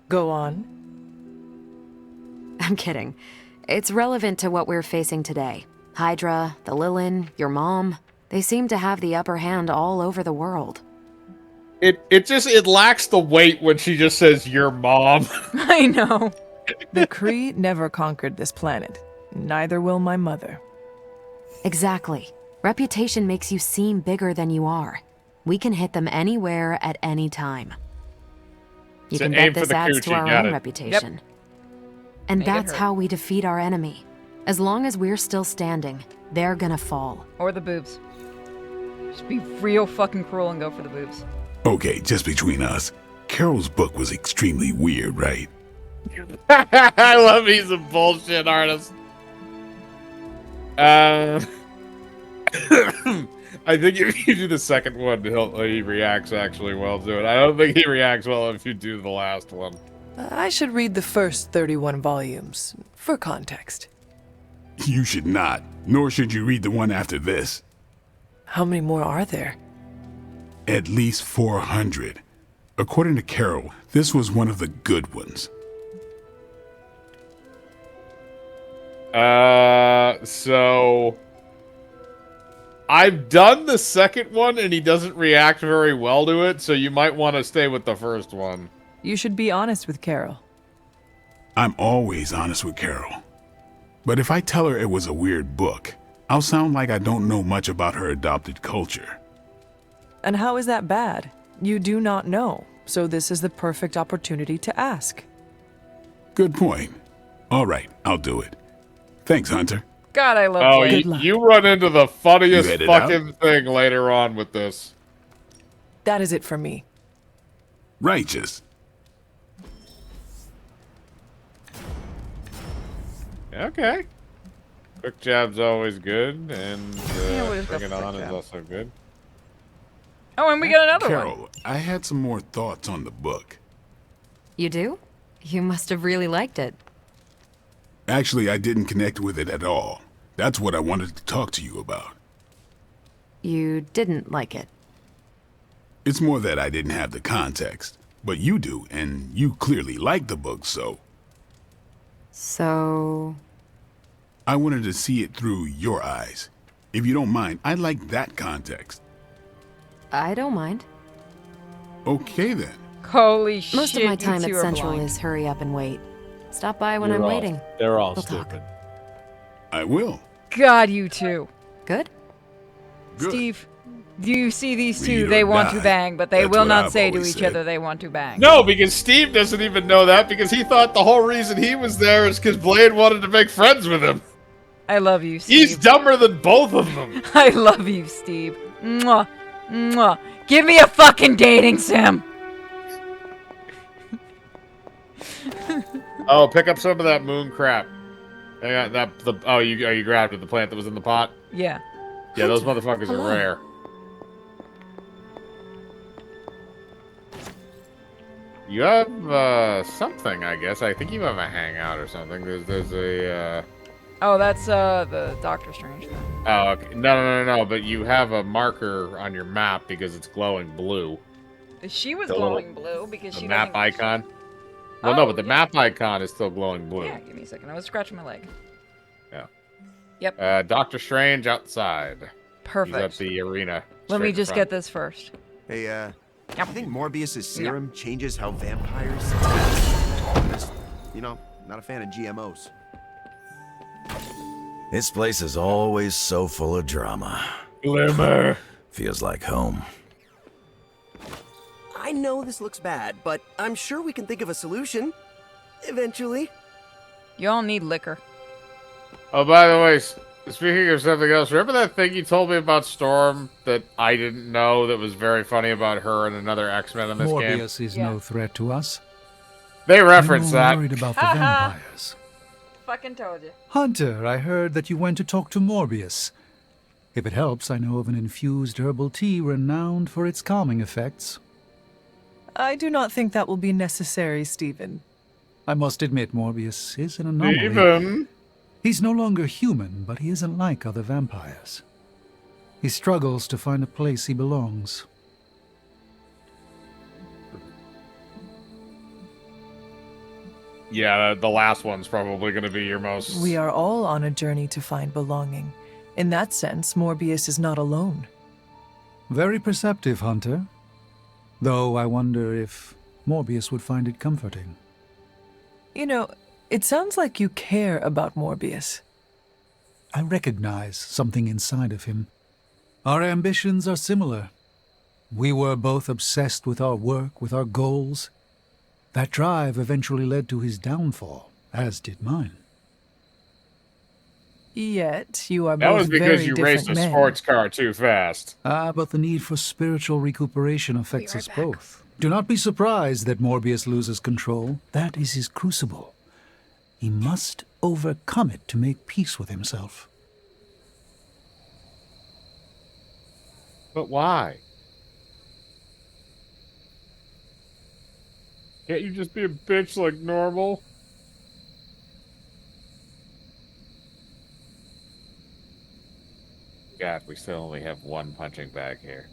Go on. I'm kidding. It's relevant to what we're facing today. Hydra, the Lilin, your mom, they seem to have the upper hand all over the world. It lacks the weight when she just says your mom. I know. The Kree never conquered this planet. Neither will my mother. Exactly. Reputation makes you seem bigger than you are. We can hit them anywhere at any time. You So can aim bet for this the adds coochie, to our got own it. reputation. And Make it that's hurt. how we defeat our enemy. As long as we're still standing, they're gonna fall. Or the boobs. Just be real fucking cruel and go for the boobs. Okay, just between us. Carol's book was extremely weird, right? I love he's a bullshit artist. I think if you do the second one, he reacts actually well to it. I don't think he reacts well if you do the last one. I should read the first 31 volumes, for context. You should not, nor should you read the one after this. How many more are there? At least 400. According to Carol, this was one of the good ones. So I've done the second one and he doesn't react very well to it, so you might want to stay with the first one. You should be honest with Carol. I'm always honest with Carol. But if I tell her it was a weird book, I'll sound like I don't know much about her adopted culture. And how is that bad? You do not know, so this is the perfect opportunity to ask. Good point. All right, I'll do it. Thanks, Hunter. God, I love Oh, Blake. you run into the funniest You headed fucking thing later on with this. That is it for me. Righteous. Okay. Quick jab's always good, and we'll just go bring it for quick on is jab. also good. Oh, and we got another one. Carol, I had some more thoughts on the book. You do? You must have really liked it. Actually, I didn't connect with it at all. That's what I wanted to talk to you about. You didn't like it. It's more that I didn't have the context. But you do, and you clearly like the book, so... So... I wanted to see it through your eyes. If you don't mind, I'd like that context. I don't mind. Okay, then. Holy shit. Most of my time you at two are Central blind. is hurry up and wait. Stop by when You're I'm all- waiting. They're all We'll talk. stupid. I will. God, you two. Good? Good. Steve, do you see these two? Read or They want to die. bang, but they That's will what not I've say to always each said. other they want to bang. No, because Steve doesn't even know that because he thought the whole reason he was there is because Blade wanted to make friends with him. I love you, Steve. He's dumber than both of them. I love you, Steve. Mwah. Mwah. Give me a fucking dating sim. Oh, pick up some of that moon crap. You grabbed it, the plant that was in the pot? Yeah. Yeah, those motherfuckers are rare. You have, something, I guess. I think you have a hangout or something. There's a, Oh, that's the Doctor Strange thing. Oh, okay. No, but you have a marker on your map because it's glowing blue. She was The glowing blue because The she map doesn't... icon? Well, no, Oh, but the yeah. map icon is still glowing blue. Yeah, give me a second. I was scratching my leg. Yeah. Yep. Doctor Strange outside. Perfect. He's at the arena. Let me straight in just front. get this first. Hey, Yep. I think Morbius's serum changes how vampires... Just, you know, not a fan of GMOs. This place is always so full of drama. Glimmer. Feels like home. I know this looks bad, but I'm sure we can think of a solution. Eventually. You all need liquor. Oh, by the way, speaking of something else, remember that thing you told me about Storm that I didn't know that was very funny about her and another X-Men in this game? Morbius is no threat to us. They reference I'm more that. worried about the vampires. Fucking told you. Hunter, I heard that you went to talk to Morbius. If it helps, I know of an infused herbal tea renowned for its calming effects. I do not think that will be necessary, Stephen. I must admit, Morbius is an anomaly. Stephen? He's no longer human, but he isn't like other vampires. He struggles to find a place he belongs. Yeah, the last one's probably going to be your most... We are all on a journey to find belonging. In that sense, Morbius is not alone. Very perceptive, Hunter. Though I wonder if Morbius would find it comforting. You know, it sounds like you care about Morbius. I recognize something inside of him. Our ambitions are similar. We were both obsessed with our work, with our goals. That drive eventually led to his downfall, as did mine. Yet, you are That both was because very you different raced a men. sports car too fast. But the need for spiritual recuperation affects us both. Do not be surprised that Morbius loses control. That is his crucible. He must overcome it to make peace with himself. But why? Can't you just be a bitch like normal? God, we still only have one punching bag here.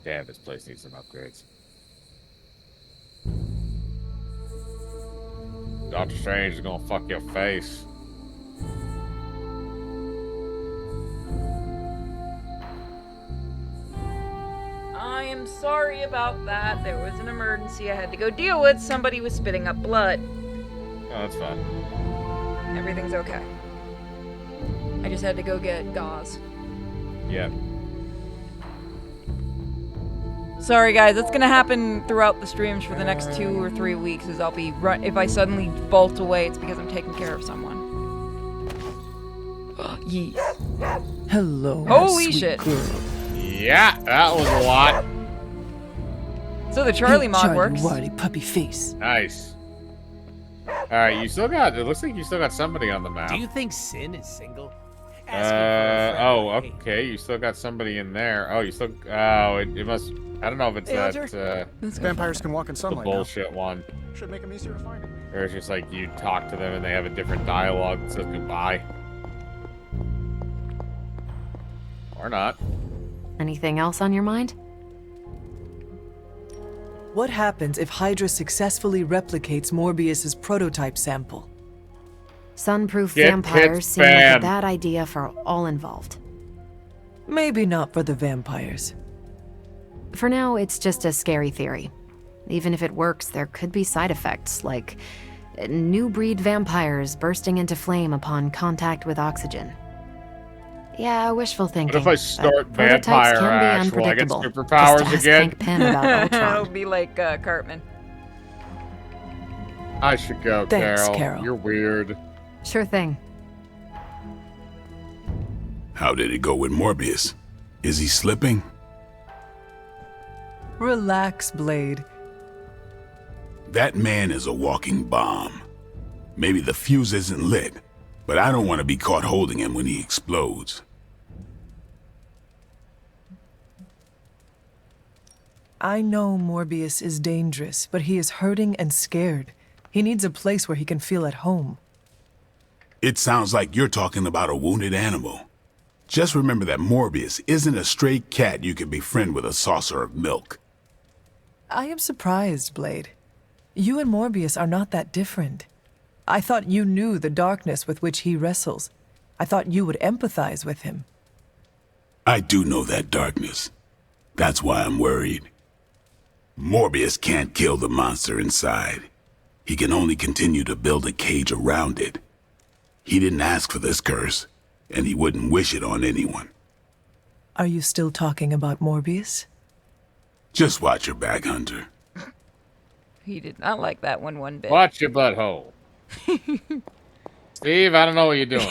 Damn, this place needs some upgrades. Doctor Strange is gonna fuck your face. I am sorry about that. There was an emergency I had to go deal with. Somebody was spitting up blood. Oh, that's fine. Everything's okay. I just had to go get gauze. Yeah. Sorry guys, that's gonna happen throughout the streams for the next 2 or 3 weeks. Is I'll be if I suddenly bolt away, it's because I'm taking care of someone. Yes. Hello, Holy sweet shit. girl. Yeah, that was a lot. So the Charlie Hey, mod Charlie works. Warty puppy face. Nice. Alright, you still got, it looks like you still got somebody on the map. Do you think Sin is single? Asking for a friend Oh, like me. okay, you still got somebody in there. Oh, you still, oh, it must, I don't know if it's Hey, that, Hunter. Vampires can walk in the sunlight now. bullshit one. Should make them easier to find. Or it's just like you talk to them and they have a different dialogue that says goodbye. Or not. Anything else on your mind? What happens if Hydra successfully replicates Morbius's prototype sample? Sunproof Get vampires hit seem like a banned. bad idea for all involved. Maybe not for the vampires. For now, it's just a scary theory. Even if it works, there could be side effects, like new breed vampires bursting into flame upon contact with oxygen. Yeah, wishful thinking. What if I start but prototypes Vampire can be Ash? Will I get unpredictable. superpowers Just ask again? Hank Pym about It'll Ultron. be like Cartman. I should go, Thanks, Carol. Carol. You're weird. Sure thing. How did it go with Morbius? Is he slipping? Relax, Blade. That man is a walking bomb. Maybe the fuse isn't lit, but I don't want to be caught holding him when he explodes. I know Morbius is dangerous, but he is hurting and scared. He needs a place where he can feel at home. It sounds like you're talking about a wounded animal. Just remember that Morbius isn't a stray cat you can befriend with a saucer of milk. I am surprised, Blade. You and Morbius are not that different. I thought you knew the darkness with which he wrestles. I thought you would empathize with him. I do know that darkness. That's why I'm worried. Morbius can't kill the monster inside. He can only continue to build a cage around it. He didn't ask for this curse, and he wouldn't wish it on anyone. Are you still talking about Morbius? Just watch your back, Hunter. He did not like that one bit. Watch your butthole. Steve, I don't know what you're doing.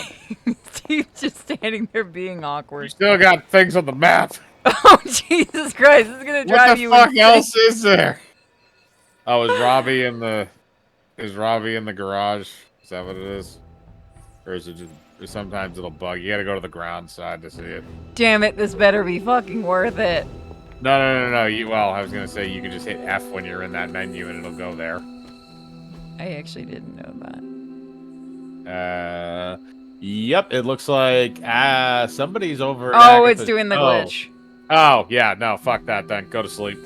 Steve's just standing there being awkward. You still got things on the map. Oh, Jesus Christ. This is going to drive you What the fuck insane. else is there? Oh, is Robbie in the garage? Is that what it is? Or is it just, or sometimes it'll bug. You gotta go to the ground side to see it. Damn it, this better be fucking worth it. No. Well, I was gonna say you can just hit F when you're in that menu and it'll go there. I actually didn't know that. Yep, it looks like somebody's over. Oh, it's doing the glitch. Oh, yeah, no, fuck that then. Go to sleep.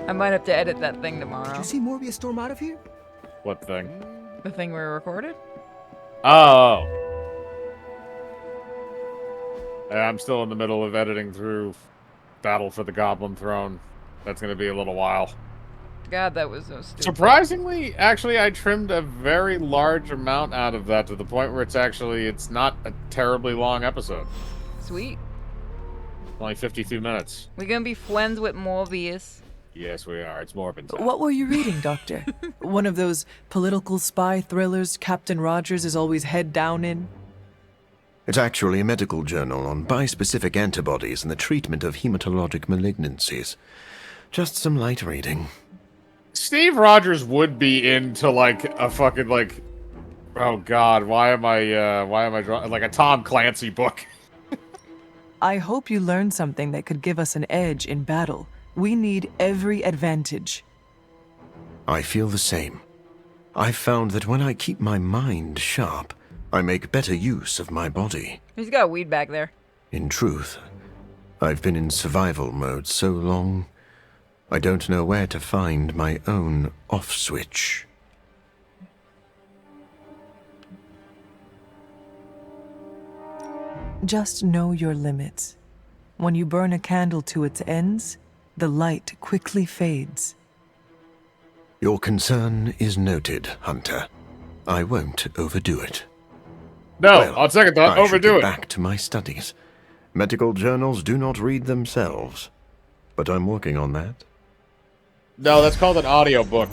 I might have to edit that thing tomorrow. Did you see Morbius storm out of here? What thing? The thing we recorded? Oh. I'm still in the middle of editing through Battle for the Goblin Throne. That's going to be a little while. God, that was so stupid. Surprisingly, actually, I trimmed a very large amount out of that to the point where it's not a terribly long episode. Sweet. Only 52 minutes. We're gonna be friends with Morbius. Yes, we are. It's Morbin time. What were you reading, Doctor? One of those political spy thrillers Captain Rogers is always head down in? It's actually a medical journal on bispecific antibodies and the treatment of hematologic malignancies. Just some light reading. Steve Rogers would be into like a fucking like, oh god, why am I drawing like a Tom Clancy book? I hope you learned something that could give us an edge in battle. We need every advantage. I feel the same. I've found that when I keep my mind sharp, I make better use of my body. He's got weed back there. In truth, I've been in survival mode so long, I don't know where to find my own off switch. Just know your limits. When you burn a candle to its ends, the light quickly fades. Your concern is noted, Hunter. I won't overdo it. No, Well, on second thought, I should overdo get it. back to my studies. Medical journals do not read themselves, but I'm working on that. No, that's called an audiobook.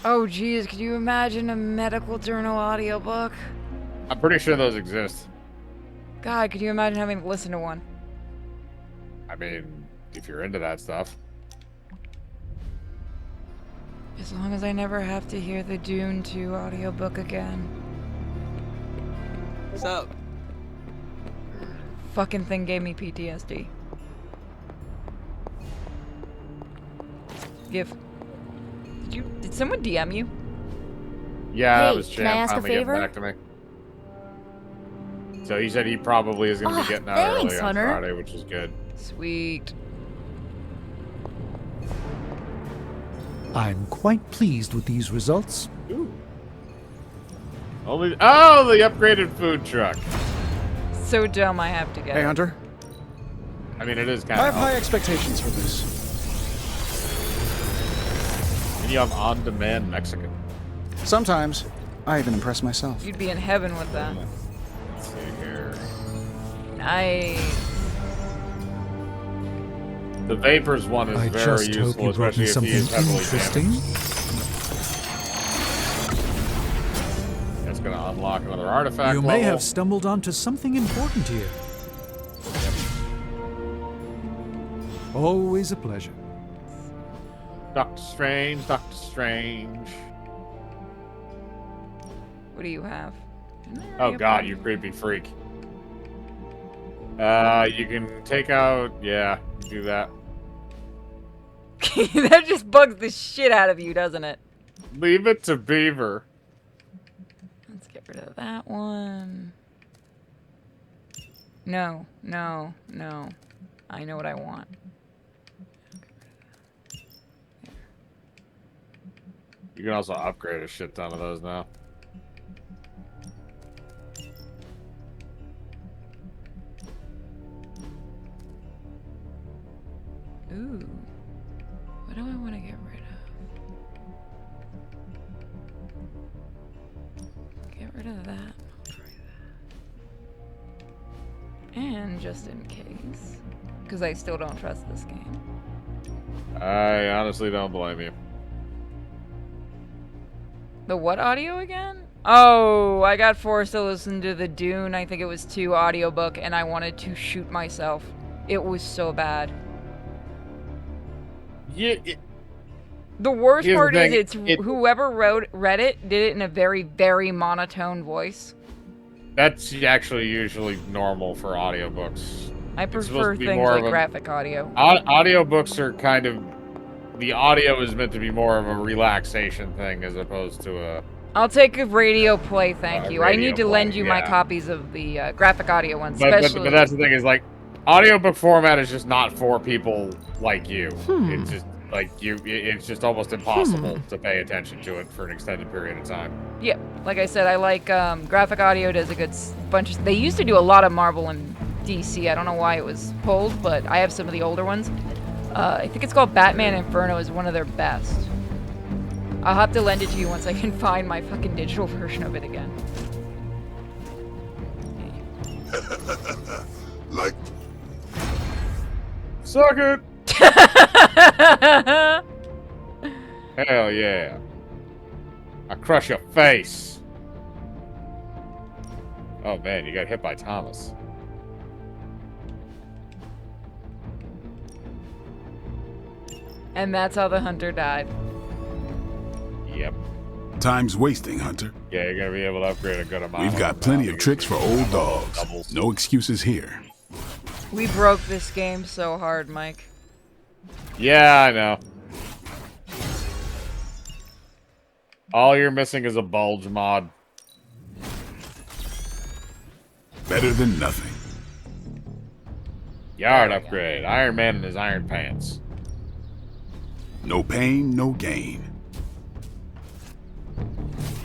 Oh, geez, could you imagine a medical journal audiobook? I'm pretty sure those exist. God, could you imagine having to listen to one? I mean, if you're into that stuff. As long as I never have to hear the Dune 2 audiobook again. What's up? Fucking thing gave me PTSD. Did someone DM you? Yeah, Hey, that was can I Cham ask a finally getting favor? back to me. So he said he probably is going to be getting out thanks, early on Hunter. Friday, which is good. Sweet. I'm quite pleased with these results. Ooh. The upgraded food truck. So dumb I have to get Hey, it. Hunter. I mean, it is I kind have of. high expectations for this. And you have on-demand Mexican. Sometimes, I even impress myself. You'd be in heaven with that. Let's see here. Nice. The Vapors one is I very just hope useful, you brought me especially if he something is heavily interesting. damaged. That's going to unlock another artifact You may level. have stumbled onto something important here. Always a pleasure. Doctor Strange, Doctor Strange. What do you have? Oh god, you creepy freak. You can take out, yeah, do that. That just bugs the shit out of you, doesn't it? Leave it to Beaver. Let's get rid of that one. No, no, no. I know what I want. You can also upgrade a shit ton of those now. Ooh. What do I want to get rid of? Get rid of that. And just in case. Because I still don't trust this game. I honestly don't blame you. The what audio again? Oh, I got forced to listen to the Dune, I think it was 2 audiobook, and I wanted to shoot myself. It was so bad. Yeah. The worst Here's the part is thing, whoever read it did it in a very, very monotone voice. That's actually usually normal for audiobooks. I It's supposed prefer to be things more like of a- graphic audio. Audiobooks are kind of... The audio is meant to be more of a relaxation thing as opposed to a... I'll take a radio play, thank you. I radio need to lend play, you my yeah. copies of the graphic audio ones, But especially... that's the thing is, like, audiobook format is just not for people like you. Hmm. It's just, like, it's just almost impossible to pay attention to it for an extended period of time. Yeah, like I said, I like graphic audio does a good bunch of... They used to do a lot of Marvel and DC. I don't know why it was pulled, but I have some of the older ones. I think it's called Batman Inferno is one of their best. I'll have to lend it to you once I can find my fucking digital version of it again. Like... Suck it! Hell yeah. I crush your face. Oh man, you got hit by Thomas. And that's how the hunter died. Yep. Time's wasting, Hunter. Yeah, you're gonna be able to upgrade a good amount. We've got plenty of tricks for old dogs. No excuses here. We broke this game so hard, Mike. Yeah, I know. All you're missing is a bulge mod. Better than nothing. Yard upgrade. Iron Man in his iron pants. No pain, no gain.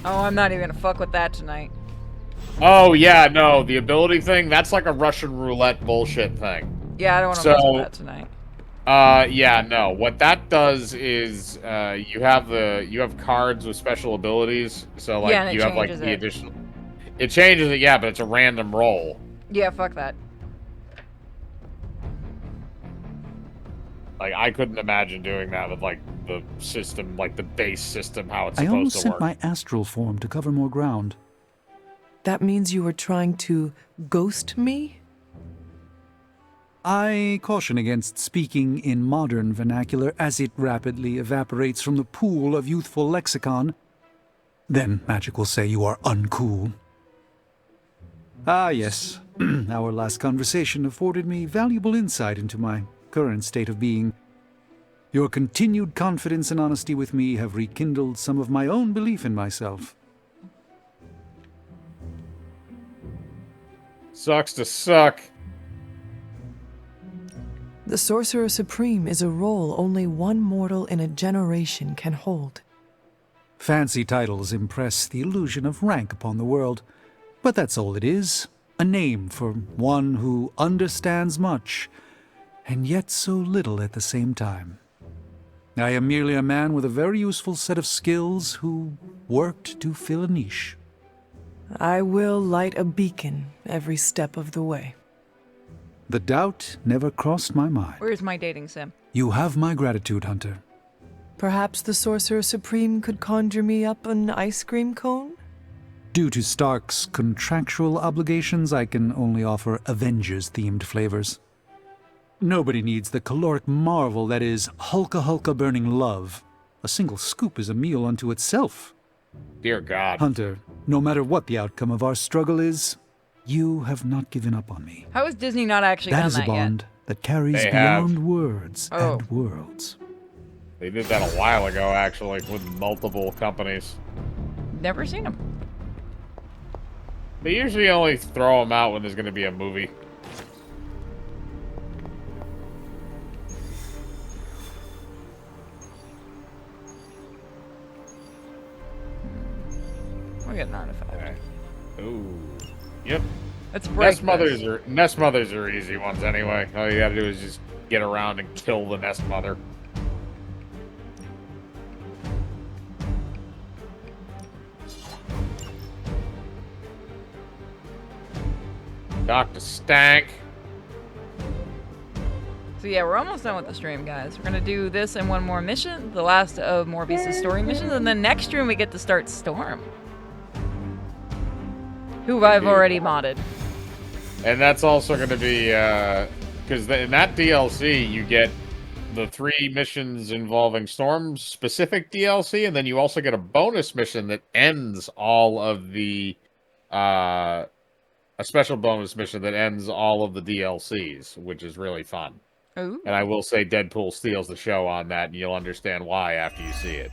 Oh, I'm not even gonna fuck with that tonight. Oh, yeah, no. The ability thing, that's like a Russian roulette bullshit thing. Yeah, I don't want to mess with that tonight. Yeah, no. What that does is you have cards with special abilities. So like Yeah, and it you have like changes the it. additional. It changes it, yeah, but it's a random roll. Yeah, fuck that. Like I couldn't imagine doing that with like the system, like the base system, how it's I supposed almost to sent work. my astral form to cover more ground. That means you were trying to ghost me? I caution against speaking in modern vernacular as it rapidly evaporates from the pool of youthful lexicon. Then magic will say you are uncool. Ah, yes. Our last conversation afforded me valuable insight into my current state of being. Your continued confidence and honesty with me have rekindled some of my own belief in myself. Sucks to suck. The Sorcerer Supreme is a role only one mortal in a generation can hold. Fancy titles impress the illusion of rank upon the world, but that's all it is. A name for one who understands much, and yet so little at the same time. I am merely a man with a very useful set of skills who worked to fill a niche. I will light a beacon every step of the way. The doubt never crossed my mind. Where's my dating sim? You have my gratitude, Hunter. Perhaps the Sorcerer Supreme could conjure me up an ice cream cone? Due to Stark's contractual obligations, I can only offer Avengers-themed flavors. Nobody needs the caloric marvel that is Hulka burning love. A single scoop is a meal unto itself. Dear God. Hunter, no matter what the outcome of our struggle is, you have not given up on me. How has Disney not actually That done is a that bond yet? that carries They beyond have. words and worlds. They did that a while ago, actually, with multiple companies. Never seen them. They usually only throw them out when there's going to be a movie. We got an artifact. Okay. Ooh. Yep. Let's break Nest mothers are easy ones anyway. All you gotta do is just get around and kill the nest mother. Dr. Stank. So yeah, we're almost done with the stream, guys. We're gonna do this and one more mission, the last of Morbius' story missions, and then next stream we get to start Storm, who I've already modded. And that's also going to be, because in that DLC, you get the 3 missions involving Storm-specific DLC, and then you also get a bonus mission that ends all of the, a special bonus mission that ends all of the DLCs, which is really fun. Ooh. And I will say Deadpool steals the show on that, and you'll understand why after you see it.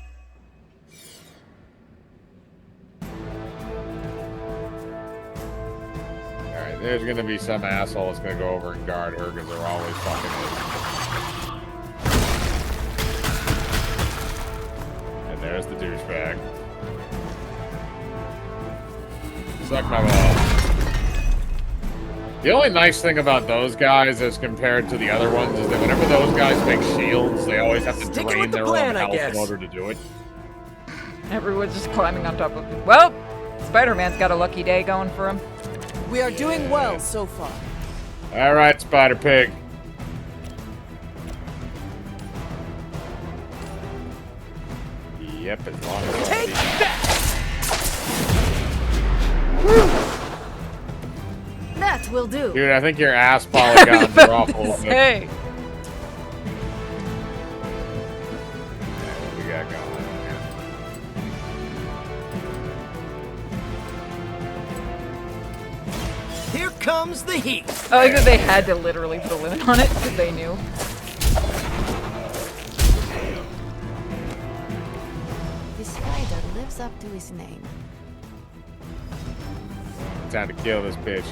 Alright, there's gonna be some asshole that's gonna go over and guard her because they're always fucking with. And there's the douchebag. Suck my balls. The only nice thing about those guys as compared to the other ones is that whenever those guys make shields, they always have to drain their own health in order to do it. Everyone's just climbing on top of it. Well, Spider-Man's got a lucky day going for him. We are doing well so far. Alright, Spider-Pig. Yep, as long as Take that! That will do. Dude, I think your ass polygons are off a little bit. Hey. What we got going on here? Here comes the heat. I like that they had to literally put a limit on it because they knew. The spider lives up to his name. Time to kill this bitch.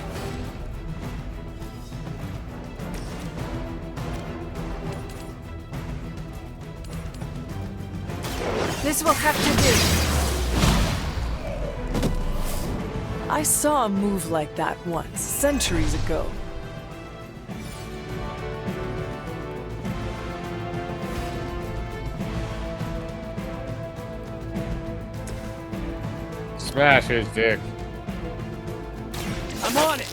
This will have to do. I saw a move like that once, centuries ago. Smash his dick. I'm on it.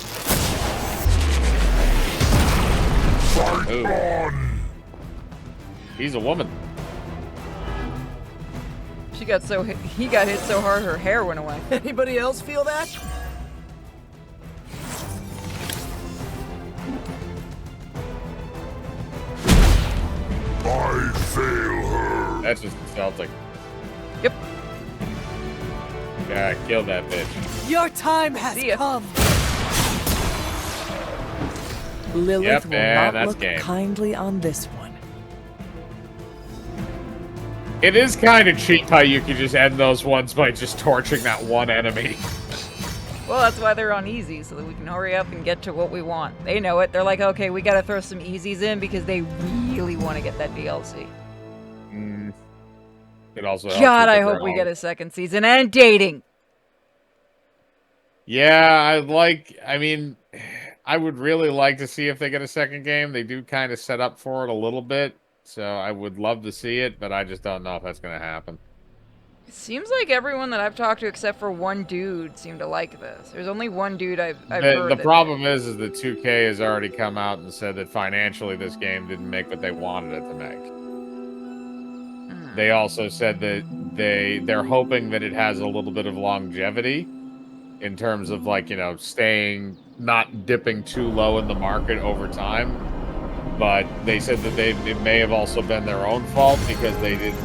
Ooh. He's a woman. He got hit so hard her hair went away. Anybody else feel that? That's just Celtic. Yep. Yeah, kill that bitch. Your time has come. Lilith Yep, will man, not that's look game. kindly on this one. It is kind of cheap how you can just end those ones by just torching that one enemy. Well, that's why they're on easy, so that we can hurry up and get to what we want. They know it. They're like, okay, we gotta throw some easies in because they really want to get that DLC. It also helps God, with I the hope we ground. get a second season and dating. Yeah, I mean, I would really like to see if they get a second game. They do kind of set up for it a little bit, so I would love to see it, but I just don't know if that's going to happen. It seems like everyone that I've talked to except for one dude seemed to like this. There's only one dude I've heard. The problem is that 2K has already come out and said that financially this game didn't make what they wanted it to make. They also said that they're hoping that it has a little bit of longevity in terms of, like, you know, staying, not dipping too low in the market over time. But they said that it may have also been their own fault because they didn't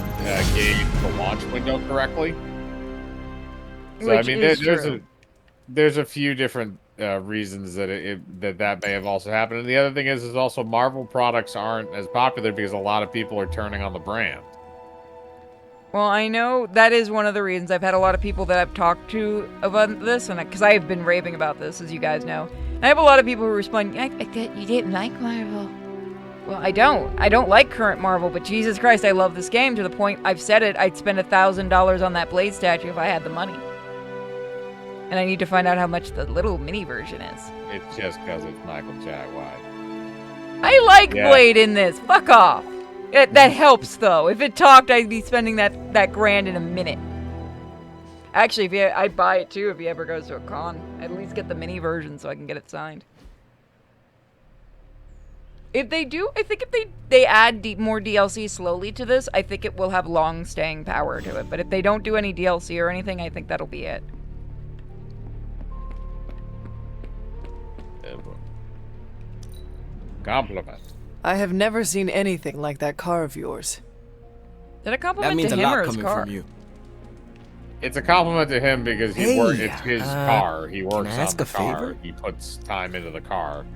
gauge the launch window correctly. So, Which I mean, is there's a few different reasons that that may have also happened. And the other thing is also Marvel products aren't as popular because a lot of people are turning on the brand. Well, I know that is one of the reasons. I've had a lot of people that I've talked to about this, and because I have been raving about this, as you guys know. And I have a lot of people who respond, I thought you didn't like Marvel. Well, I don't. I don't like current Marvel, but Jesus Christ, I love this game to the point, I've said it, I'd spend $1,000 on that Blade statue if I had the money. And I need to find out how much the little mini version is. It's just because it's Michael Jai White. I like Blade in this. Fuck off. That helps, though. If it talked, I'd be spending that grand in a minute. Actually, I'd buy it, too, if he ever goes to a con. I'd at least get the mini version so I can get it signed. If they do, I think if they add more DLC slowly to this, I think it will have long-staying power to it. But if they don't do any DLC or anything, I think that'll be it. Compliment. I have never seen anything like that car of yours. Did a compliment to him or his car? It's a compliment to him because it's his car. He works can I on ask the a car. favor? He puts time into the car.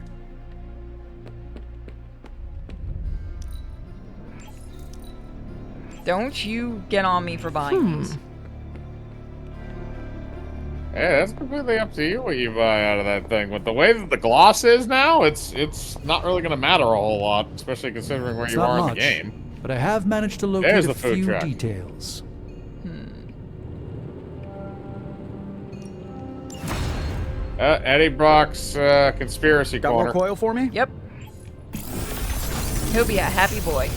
Don't you get on me for buying these. Yeah, that's completely up to you what you buy out of that thing. With the way that the gloss is now, it's not really going to matter a whole lot, especially considering where It's you not are in much, the game. but I have managed to locate There's a the food few truck. details. Eddie Brock's conspiracy Got corner. more coil for me? Yep. He'll be a happy boy.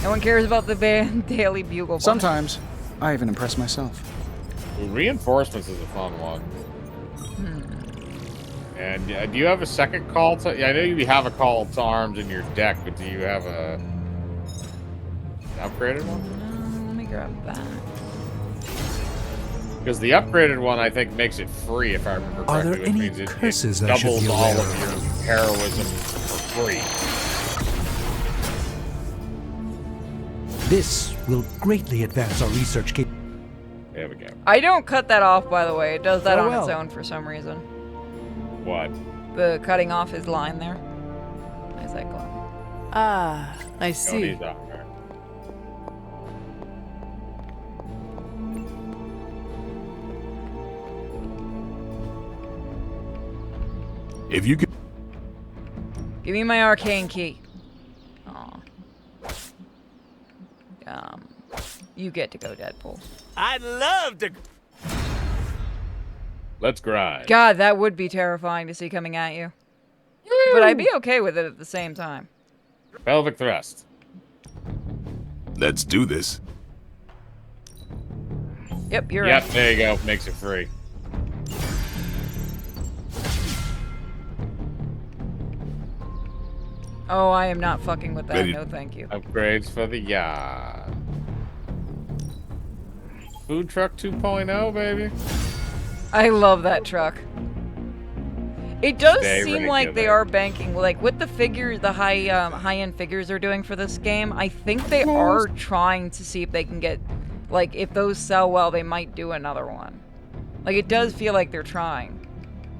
No one cares about the Daily Bugle. Box. Sometimes, I even impress myself. Reinforcements is a fun one. And do you have a second call to... Yeah, I know you have a call to arms in your deck, but do you have an upgraded one? Let me grab that. Because the upgraded one, I think, makes it free, if I remember correctly. Are there which any means it curses I should doubles be all aware of your heroism for free. This will greatly advance our research capabilities. There we go. I don't cut that off, by the way. It does that Oh, on its well. own for some reason. What? The cutting off his line there. Why's that going? Ah, I see. If you could... Give me my arcane key. Aw. You get to go, Deadpool. I'd love to... Let's grind. God, that would be terrifying to see coming at you. But I'd be okay with it at the same time. Pelvic thrust. Let's do this. Yep, you're Yep, right. there you go. Makes it free. Oh, I am not fucking with that. Ready. No, thank you. Upgrades for the yard. Food truck 2.0, baby. I love that truck. It does Stay seem right like they there. are banking, like with the figures, the high-end figures they're doing for this game. I think they are trying to see if they can get, like, if those sell well, they might do another one. Like, it does feel like they're trying.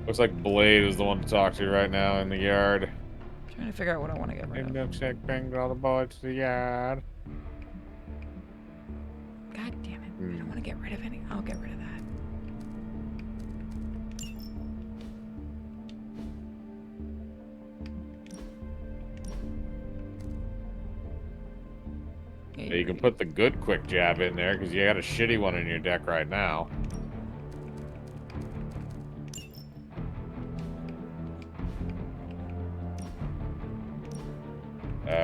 Looks like Blade is the one to talk to right now in the yard. I'm trying to figure out what I want to get rid of. Milkshake, bring all the boys to the yard. God damn it! I don't want to get rid of any. I'll get rid of that. Yeah, you can put the good quick jab in there because you got a shitty one in your deck right now.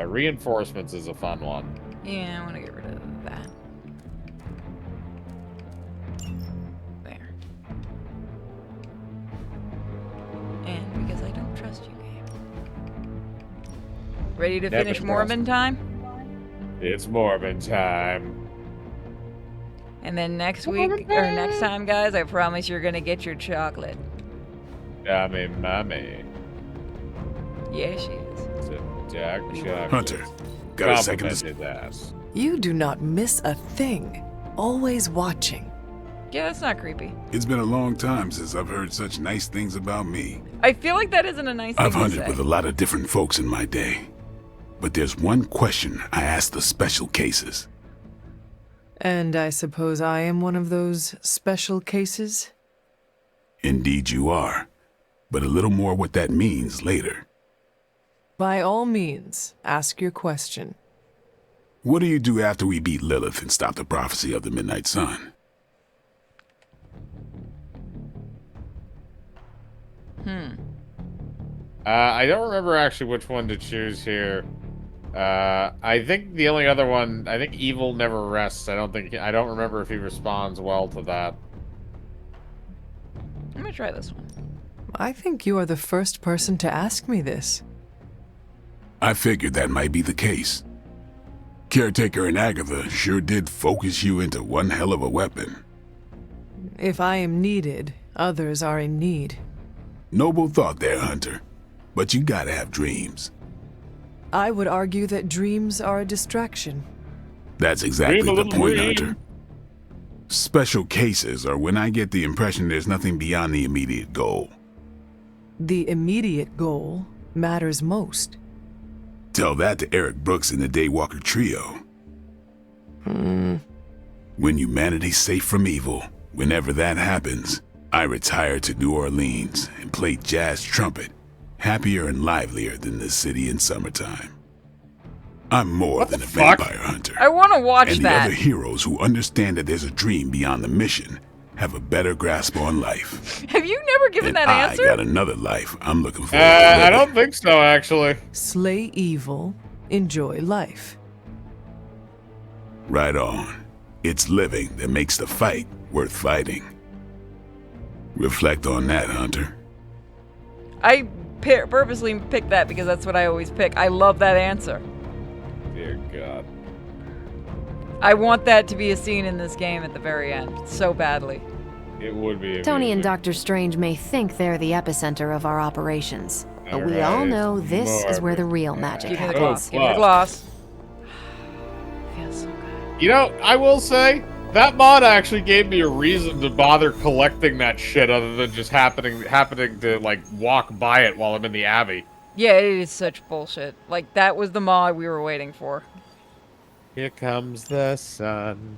Reinforcements is a fun one. Yeah, I want to get rid of that. There. And because I don't trust you, game. Ready to finish Morbin time? It's Morbin time. And then next week, or next time, guys, I promise you're gonna get your chocolate. Yummy mommy. Yeah, she is. It's a dark chocolate. Hunter, got a second to... Complimented ass. You do not miss a thing. Always watching. Yeah, that's not creepy. It's been a long time since I've heard such nice things about me. I feel like that isn't a nice thing I've to hunted say. with a lot of different folks in my day. But there's one question I ask the special cases. And I suppose I am one of those special cases? Indeed you are. But a little more what that means later. By all means, ask your question. What do you do after we beat Lilith and stop the prophecy of the Midnight Sun? I don't remember actually which one to choose here. I think the only other one, I think Evil Never Rests. I don't remember if he responds well to that. I'm gonna try this one. I think you are the first person to ask me this. I figured that might be the case. Caretaker and Agatha sure did focus you into one hell of a weapon. If I am needed, others are in need. Noble thought there, Hunter. But you gotta have dreams. I would argue that dreams are a distraction. That's exactly Dream a the little point, dream. Hunter. Special cases are when I get the impression there's nothing beyond the immediate goal. The immediate goal matters most. Tell that to Eric Brooks and the Daywalker Trio. When humanity's safe from evil, whenever that happens, I retire to New Orleans and play jazz trumpet, happier and livelier than the city in summertime. I'm more than a vampire hunter. I want to watch and that. the other heroes who understand that there's a dream beyond the mission have a better grasp on life. Have you never given And that I answer? got another life I'm looking forward to I living. don't think so, actually. Slay evil, enjoy life. Right on. It's living that makes the fight worth fighting. Reflect on that, Hunter. I purposely picked that because that's what I always pick. I love that answer. Dear God. I want that to be a scene in this game at the very end, so badly. It would be. Tony and amusing. Dr. Strange may think they're the epicenter of our operations, but we all Alright, know this is where the real magic Give me the happens. gloss. Give me the gloss. Feels so good. You know, I will say, that mod actually gave me a reason to bother collecting that shit other than just happening to, like, walk by it while I'm in the Abbey. Yeah, it is such bullshit. Like, that was the mod we were waiting for. Here comes the sun.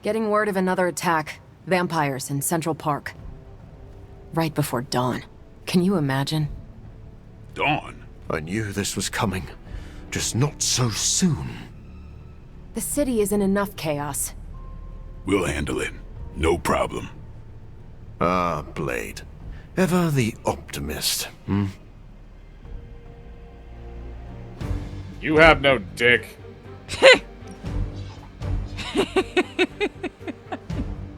Getting word of another attack. Vampires in Central Park. Right before dawn. Can you imagine? Dawn? I knew this was coming. Just not so soon. The city is in enough chaos. We'll handle it. No problem. Ah, Blade. Ever the optimist, hmm? You have no dick.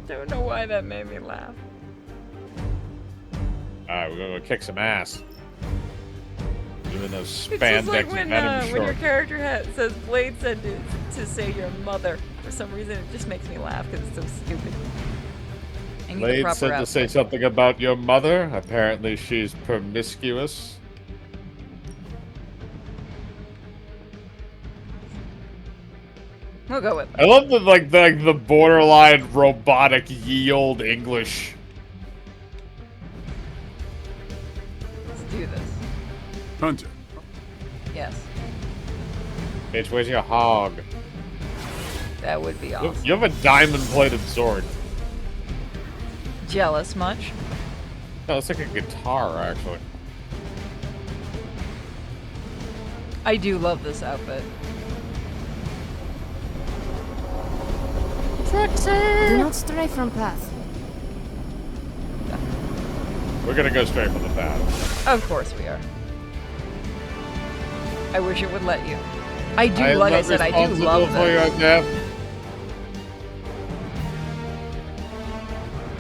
Don't know why that made me laugh. Alright, we're gonna go kick some ass. Even those It's spandex just like when venom your shorts. character says Blade said to say your mother. For some reason, it just makes me laugh because it's so stupid. I need the Blade proper said to outfit. say something about your mother. Apparently she's promiscuous. We'll go with. I love the borderline robotic ye old English. Let's do this. Hunter. Yes. Bitch, where's your hog? That would be awesome. You have a diamond-plated sword. Jealous much? No, it's like a guitar, actually. I do love this outfit. Do not stray from path. We're gonna go straight for the path. Of course we are. I wish it would let you. I do, like I said, I do love this.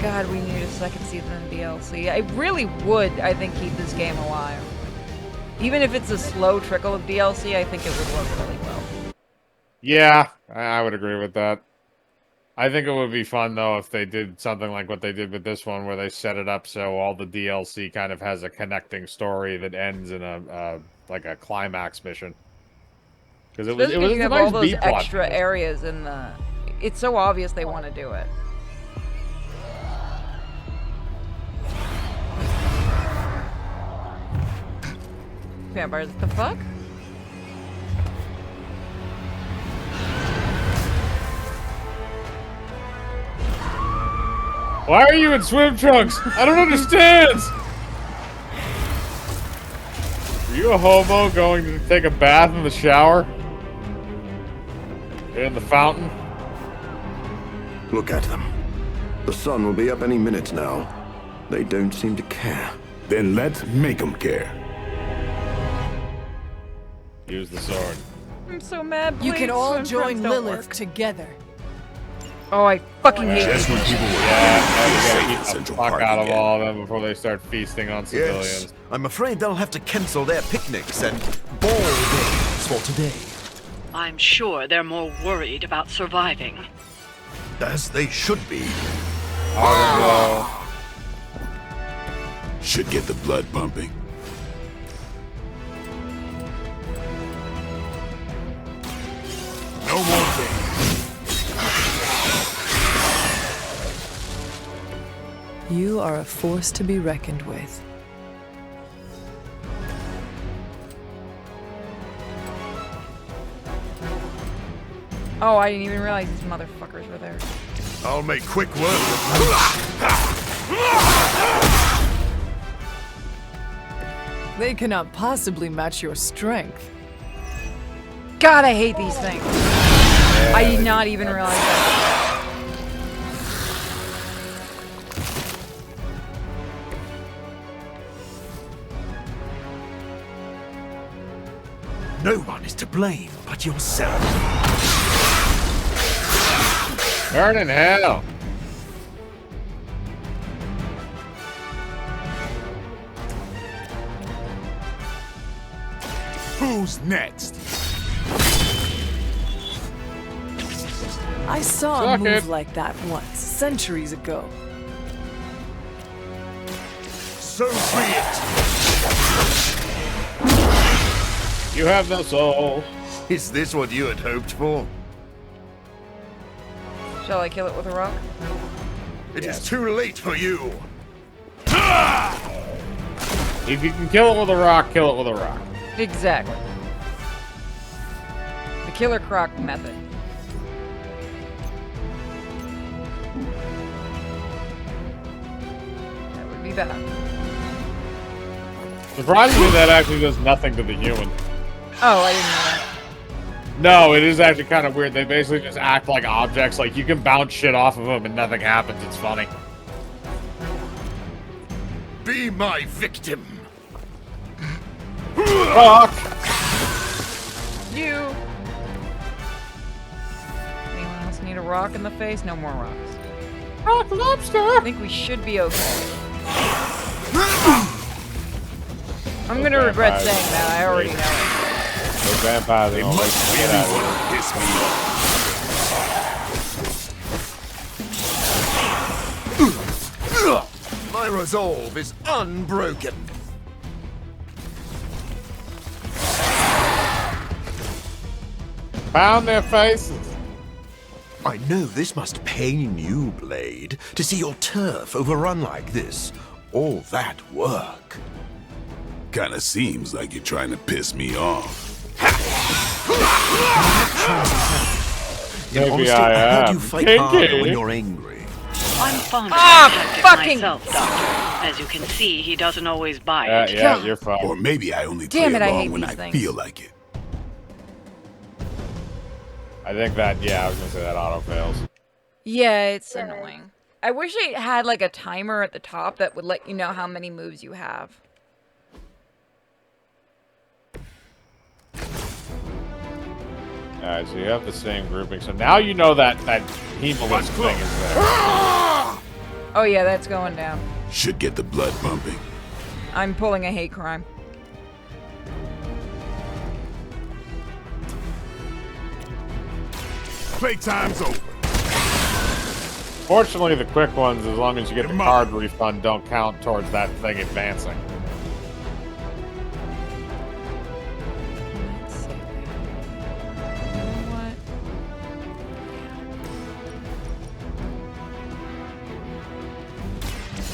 God, we need a second season of DLC. I really would, I think, keep this game alive. Even if it's a slow trickle of DLC, I think it would work really well. Yeah, I would agree with that. I think it would be fun, though, if they did something like what they did with this one, where they set it up so all the DLC kind of has a connecting story that ends in like a climax mission. Because it was you a have nice all those B-plot. extra areas in the... It's so obvious they want to do it. Vampires, what the fuck? Why are you in swim trunks? I don't understand! Are you a homo going to take a bath in the shower? In the fountain? Look at them. The sun will be up any minute now. They don't seem to care. Then let's make them care. Use the sword. I'm so mad. You can please, all swim join trunks don't Lilith work. together. Oh, I fucking hate Just when these. people were Get the fuck out of all of them before they start feasting on civilians. Yes, I'm afraid they'll have to cancel their picnics and ball days for today. I'm sure they're more worried about surviving. As they should be. Should get the blood pumping. No more things. You are a force to be reckoned with. Oh, I didn't even realize these motherfuckers were there. I'll make quick work. They cannot possibly match your strength. God, I hate these things. I did not even realize that. No one is to blame but yourself. Burn in hell. Who's next? I saw Suck a move it. like that once, centuries ago. So be it. You have no soul. Is this what you had hoped for? Shall I kill it with a rock? It is too late for you. If you can kill it with a rock, kill it with a rock. Exactly. The Killer Croc method. That would be bad. Surprisingly, that actually does nothing to the human. Oh, I didn't know that. No, it is actually kind of weird. They basically just act like objects. Like, you can bounce shit off of them and nothing happens. It's funny. Be my victim. Fuck! You! Anyone else need a rock in the face? No more rocks. Rock lobster! I think we should be okay. I'm gonna regret saying that. I already know it. Those vampires are always get out of here. resolve is unbroken. Found their faces. I know this must pain you, Blade, to see your turf overrun like this. All that work. Kinda seems like you're trying to piss me off. In Maybe honesty, I heard am you fight kinky. harder when you're angry. I'm fond of Ah, tactic fucking- myself, Doctor. As you can see, he doesn't always buy it. Yeah, you're fine. Or maybe I only Damn play it, I along hate when these I things. feel like it. I think that, yeah, I was gonna say that auto fails. Yeah, it's annoying. I wish it had like a timer at the top that would let you know how many moves you have. Alright, so you have the same grouping. So now you know that hemolymph thing is there. Oh yeah, that's going down. Should get the blood pumping. I'm pulling a hate crime. Playtime's over. Fortunately, the quick ones, as long as you get the card refund, don't count towards that thing advancing.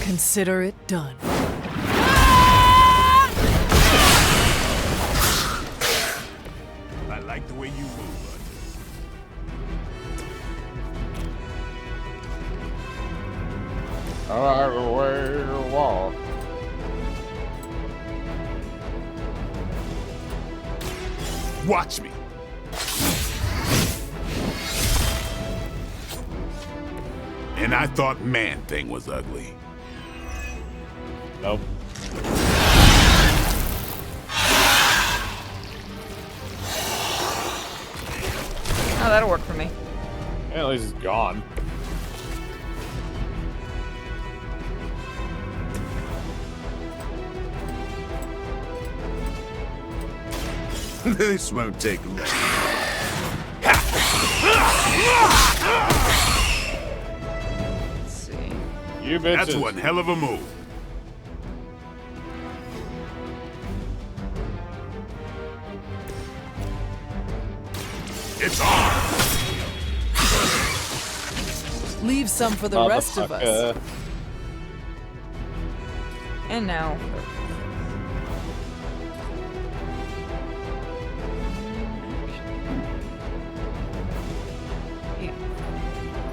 Consider it done. I like the way you move, I like the way you walk. Watch me. And I thought Man-Thing was ugly. Nope. Oh, that'll work for me. Yeah, at least it's gone. This won't take long. Let's see. You bitches. That's one hell of a move. It's on. Leave some for the rest of us. And now.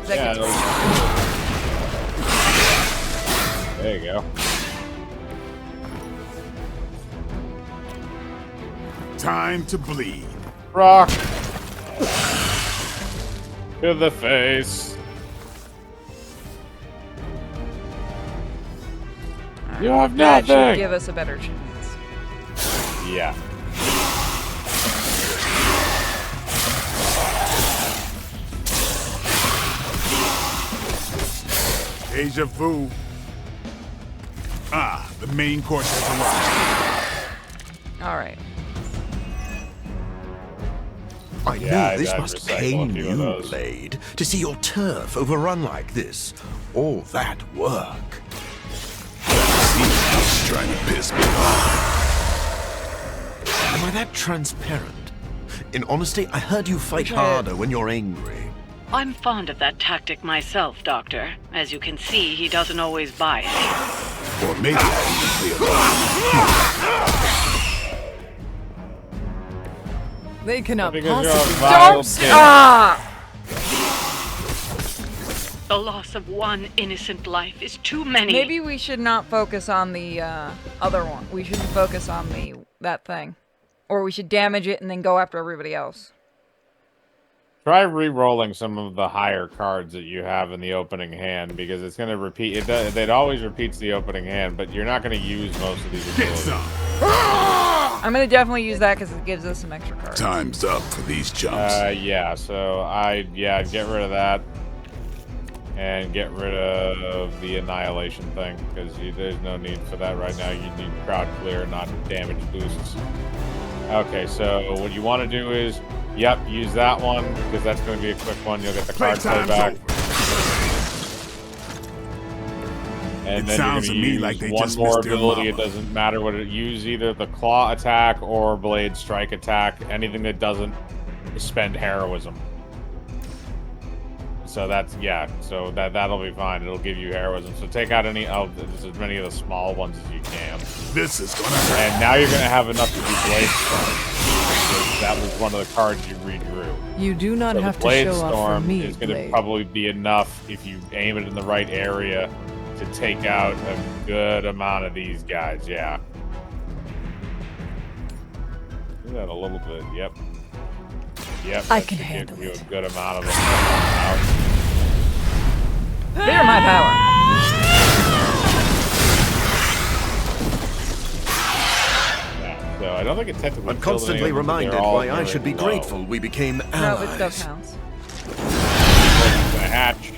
Yeah, there you go. Time to bleed. Rock. To the face. You have That nothing. should give us a better chance. Yeah. Deja vu. Ah, the main course has arrived. Alright. I Yeah, know I'd this must recycle a pain few of you, those. Blade, to see your turf overrun like this. All that work. He's trying to piss me off. Am I that transparent? In honesty, I heard you fight Okay. harder when you're angry. I'm fond of that tactic myself, Doctor. As you can see, he doesn't always buy it. Or maybe I even play along. They cannot Because you're a possibly. vile Don't. kid. Ah! The loss of one innocent life is too many. Maybe we should not focus on the other one. We shouldn't focus on that thing. Or we should damage it and then go after everybody else. Try re-rolling some of the higher cards that you have in the opening hand, because it's going to repeat. It always repeats the opening hand, but you're not going to use most of these abilities. I'm going to definitely use that because it gives us some extra cards. Time's up for these chumps. Yeah, so I'd get rid of that. And get rid of the annihilation thing, because there's no need for that right now. You need crowd clear, not damage boosts. Okay, so what you want to do is, use that one, because that's going to be a quick one. You'll get the card play back. And It then sounds you're to gonna me use like they one just more missed their ability. It mama. doesn't matter what it use, either the claw attack or blade strike attack. Anything that doesn't spend heroism. So that's So that'll be fine. It'll give you heroism. So take out as many of the small ones as you can. This is gonna hurt. And now you're gonna have enough to do blade storm. That was one of the cards you redrew. You do not have to Blade show off for storm me, is going to Blade. probably be enough if you aim it in the right area to take out a good amount of these guys. Yeah. Do that a little bit. Yep. Yep. I that can should handle give you it. a good amount of them out. Fear my power. Yeah, so I don't think it technically. I'm constantly reminded why I should be grateful we became No, allies. but still counts. Gonna hatch.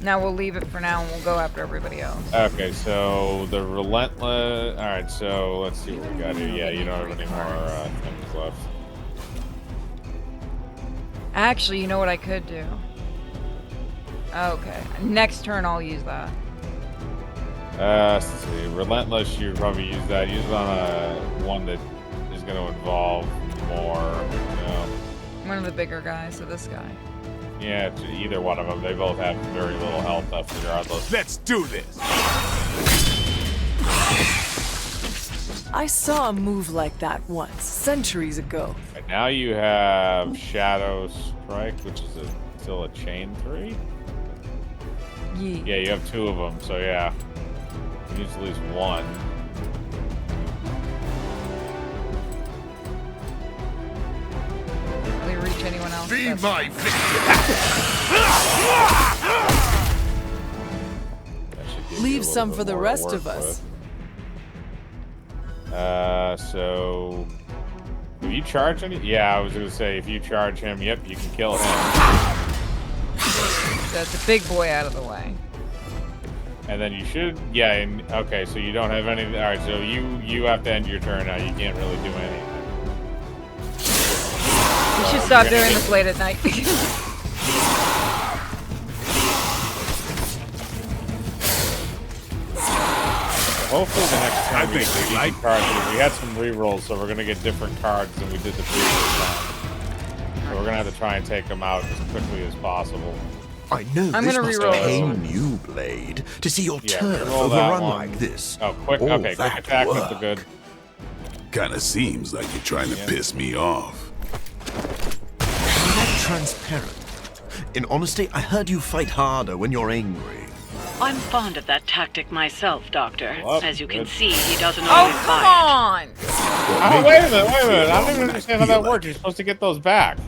Now we'll leave it for now and we'll go after everybody else. Okay, so the relentless. All right, so let's see what we got here. Yeah, you don't have any more things left. Actually, you know what I could do? Okay. Next turn I'll use that. Let's see. Relentless, you probably use that. Use it on one that is going to involve more. One of the bigger guys, so this guy. Yeah, either one of them. They both have very little health left, regardless. Let's do this. I saw a move like that once, centuries ago. Right, now you have Shadow Strike, which is still a chain 3. Yeah, you have 2 of them, so yeah. You use at least one. Will we reach anyone else? Be That's my Leave some for the rest of us. So if you charge any, yeah, I was gonna say if you charge him, yep, you can kill him. That's a big boy out of the way. And then you should, yeah, and okay, so you don't have any. All right, so you have to end your turn now. You can't really do anything. You should stop doing this late at night. Hopefully the next time we get decent cards. We had some rerolls, so we're gonna get different cards than we did the previous time. So we're gonna have to try and take them out as quickly as possible. I know I'm this gonna must reroll. pain you, Blade, to see your turf reroll that overrun one. like this. Oh, quick, All okay, quick that attack with the work. good. Kinda seems like you're trying to piss me off. You're not transparent. In honesty, I heard you fight harder when you're angry. I'm fond of that tactic myself, Doctor. Well, As you can good. see, he doesn't Oh, always come buy on! Oh, wait a minute. I don't even understand how that works. You're supposed to get those back.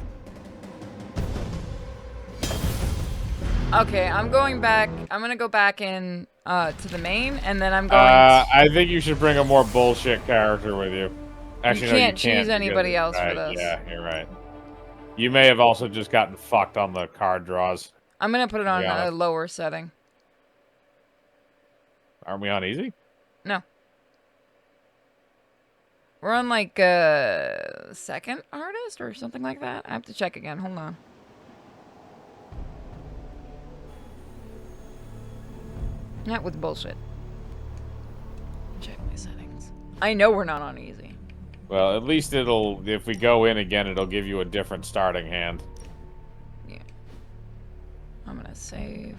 Okay, I'm going back. I'm gonna go back in to the main, and then I'm going. I think you should bring a more bullshit character with you. Actually, You no, can't you can't choose anybody because- else for right, this. Yeah, you're right. You may have also just gotten fucked on the card draws. I'm gonna put it on Yeah. a lower setting. Aren't we on easy? No. We're on like second artist or something like that. I have to check again. Hold on. Not with bullshit. Check my settings. I know we're not on easy. Well, at least it'll, if we go in again, it'll give you a different starting hand. Yeah. I'm gonna save.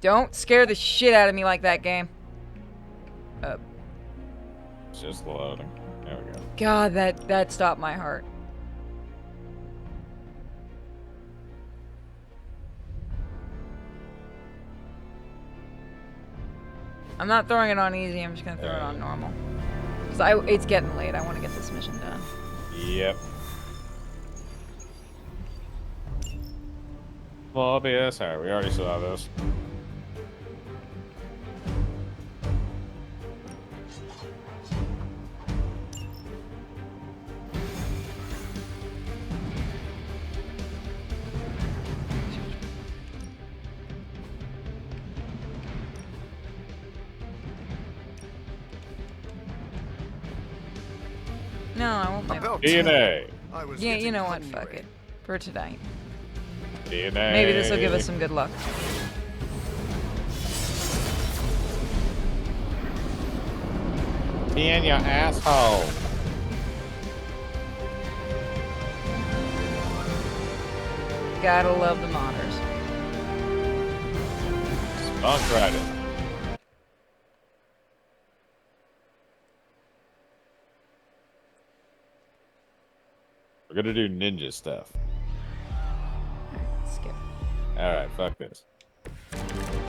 Don't scare the shit out of me like that, game. It's just loading. There we go. God, that stopped my heart. I'm not throwing it on easy, I'm just gonna throw it on normal. Because it's getting late, I want to get this mission done. Yep. Morbius. Alright, we already saw this. No, I won't. About DNA. I was Yeah, getting you know what? hungry. Fuck it. for tonight. DNA. Maybe this will give us some good luck. Be in your asshole. Gotta love the modders. Spunk Rider. We're gonna do ninja stuff. Skip. Alright, fuck this.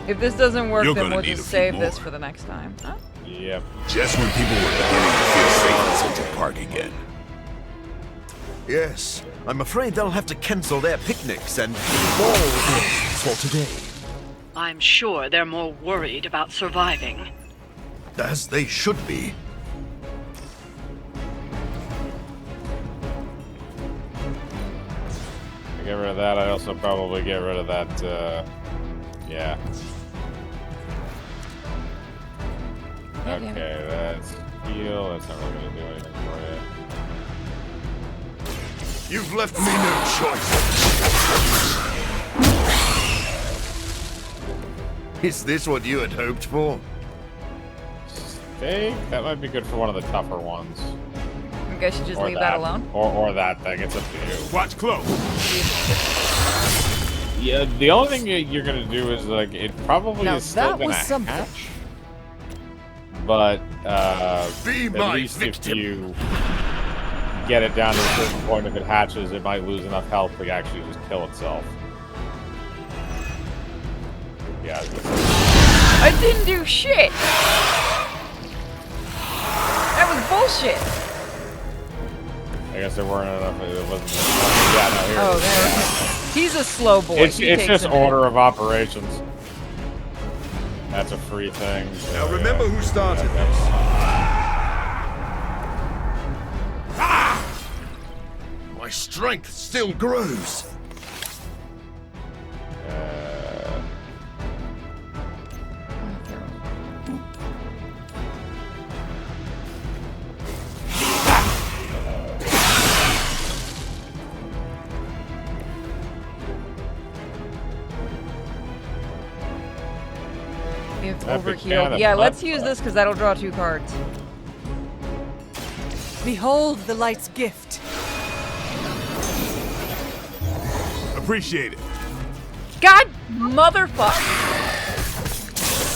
If this doesn't work, You're then gonna we'll need just a few save this more. for the next time. Huh? Yep. Just when people were beginning to feel safe in Central Park again. Yes, I'm afraid they'll have to cancel their picnics and ball games for today. I'm sure they're more worried about surviving. As they should be. I get rid of that. I also probably get rid of that, yeah. Okay, that's heal. That's not really gonna do anything for you. You've left me no choice. Is this what you had hoped for? Steak? That might be good for one of the tougher ones. I guess you just Or leave that alone. Or that thing. It's up to you. Watch close. Yeah, the only thing you're gonna do is like it probably Now is still that gonna was something. hatch. But Be at my least victim. if you get it down to a certain point, if it hatches, it might lose enough health to actually just kill itself. Yeah. I didn't do shit. That was bullshit. I guess there weren't enough. It wasn't. Yeah, no. Here. Oh, there. He's a slow boy. It's He it's takes just a minute. order of operations. That's a free thing. So, Now remember who started this. My strength still grows. If That'd be overhealed. kinda Yeah, fun, let's use this because that'll draw 2 cards. Behold the light's gift. Appreciate it. God, motherfucker.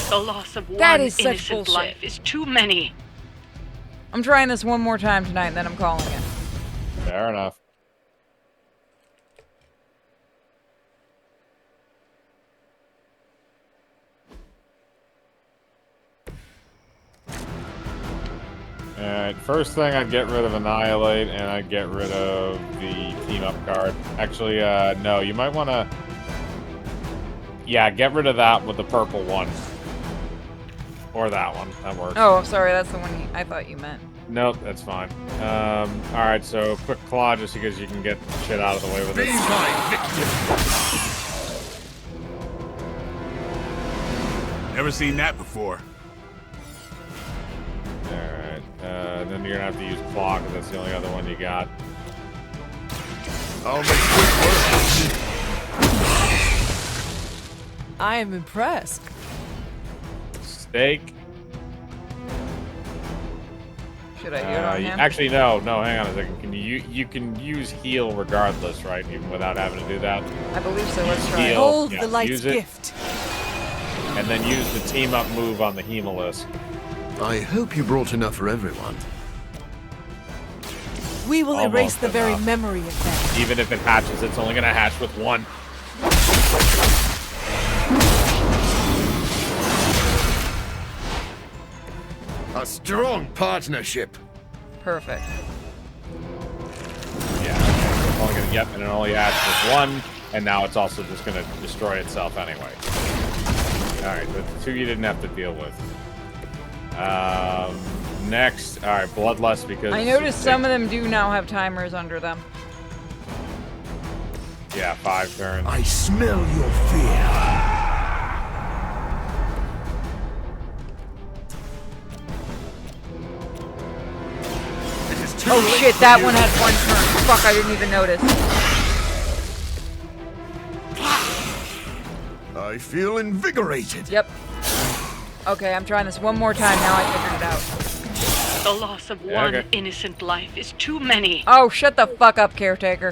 The loss of That one is such innocent bullshit. life is too many. I'm trying this one more time tonight, and then I'm calling it. Fair enough. Alright, first thing I'd get rid of Annihilate, and I'd get rid of the team-up card. Actually, no, you might want to... Yeah, get rid of that with the purple one. Or that one, that works. Oh, I'm sorry, that's the one I thought you meant. Nope, that's fine. Alright, so quick claw just because you can get shit out of the way with it. Be my victim. Never seen that before. Alright, then you're gonna have to use claw because that's the only other one you got. I'll make quick work. I am impressed. Steak. Should I do it on him? Actually, no, hang on a second. Can you can use heal regardless, right? Even without having to do that. I believe so. Let's try. Heal. Behold Yeah, the light's use it. gift. And then use the team up move on the Hemalist. I hope you brought enough for everyone. We will Almost erase the very enough. memory of that. Even if it hatches, it's only gonna hatch with one. A strong partnership. Perfect. Yeah. It's only gonna, yep, and it only hatches with one, and now it's also just gonna destroy itself anyway. Alright, the 2 you didn't have to deal with. Next, alright, Bloodlust because... I noticed some of them do now have timers under them. Yeah, 5 turns. I smell your fear. Oh shit, that one had 1 turn. Fuck, I didn't even notice. I feel invigorated. Yep. Okay, I'm trying this one more time now. I figured it out. The loss of one innocent life is too many. Oh, shut the fuck up, caretaker.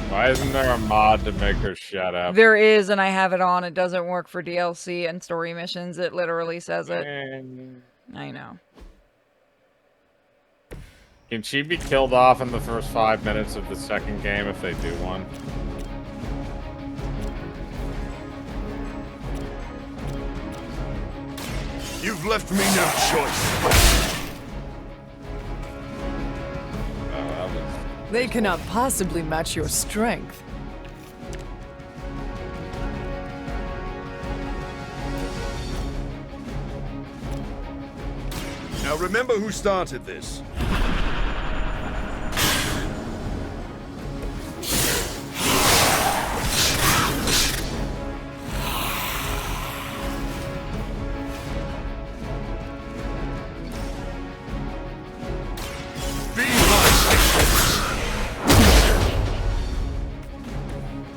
Why isn't there a mod to make her shut up? There is, and I have it on. It doesn't work for DLC and story missions. It literally says it. I know. Can she be killed off in the first 5 minutes of the second game if they do one? You've left me no choice. They cannot possibly match your strength. Now remember who started this.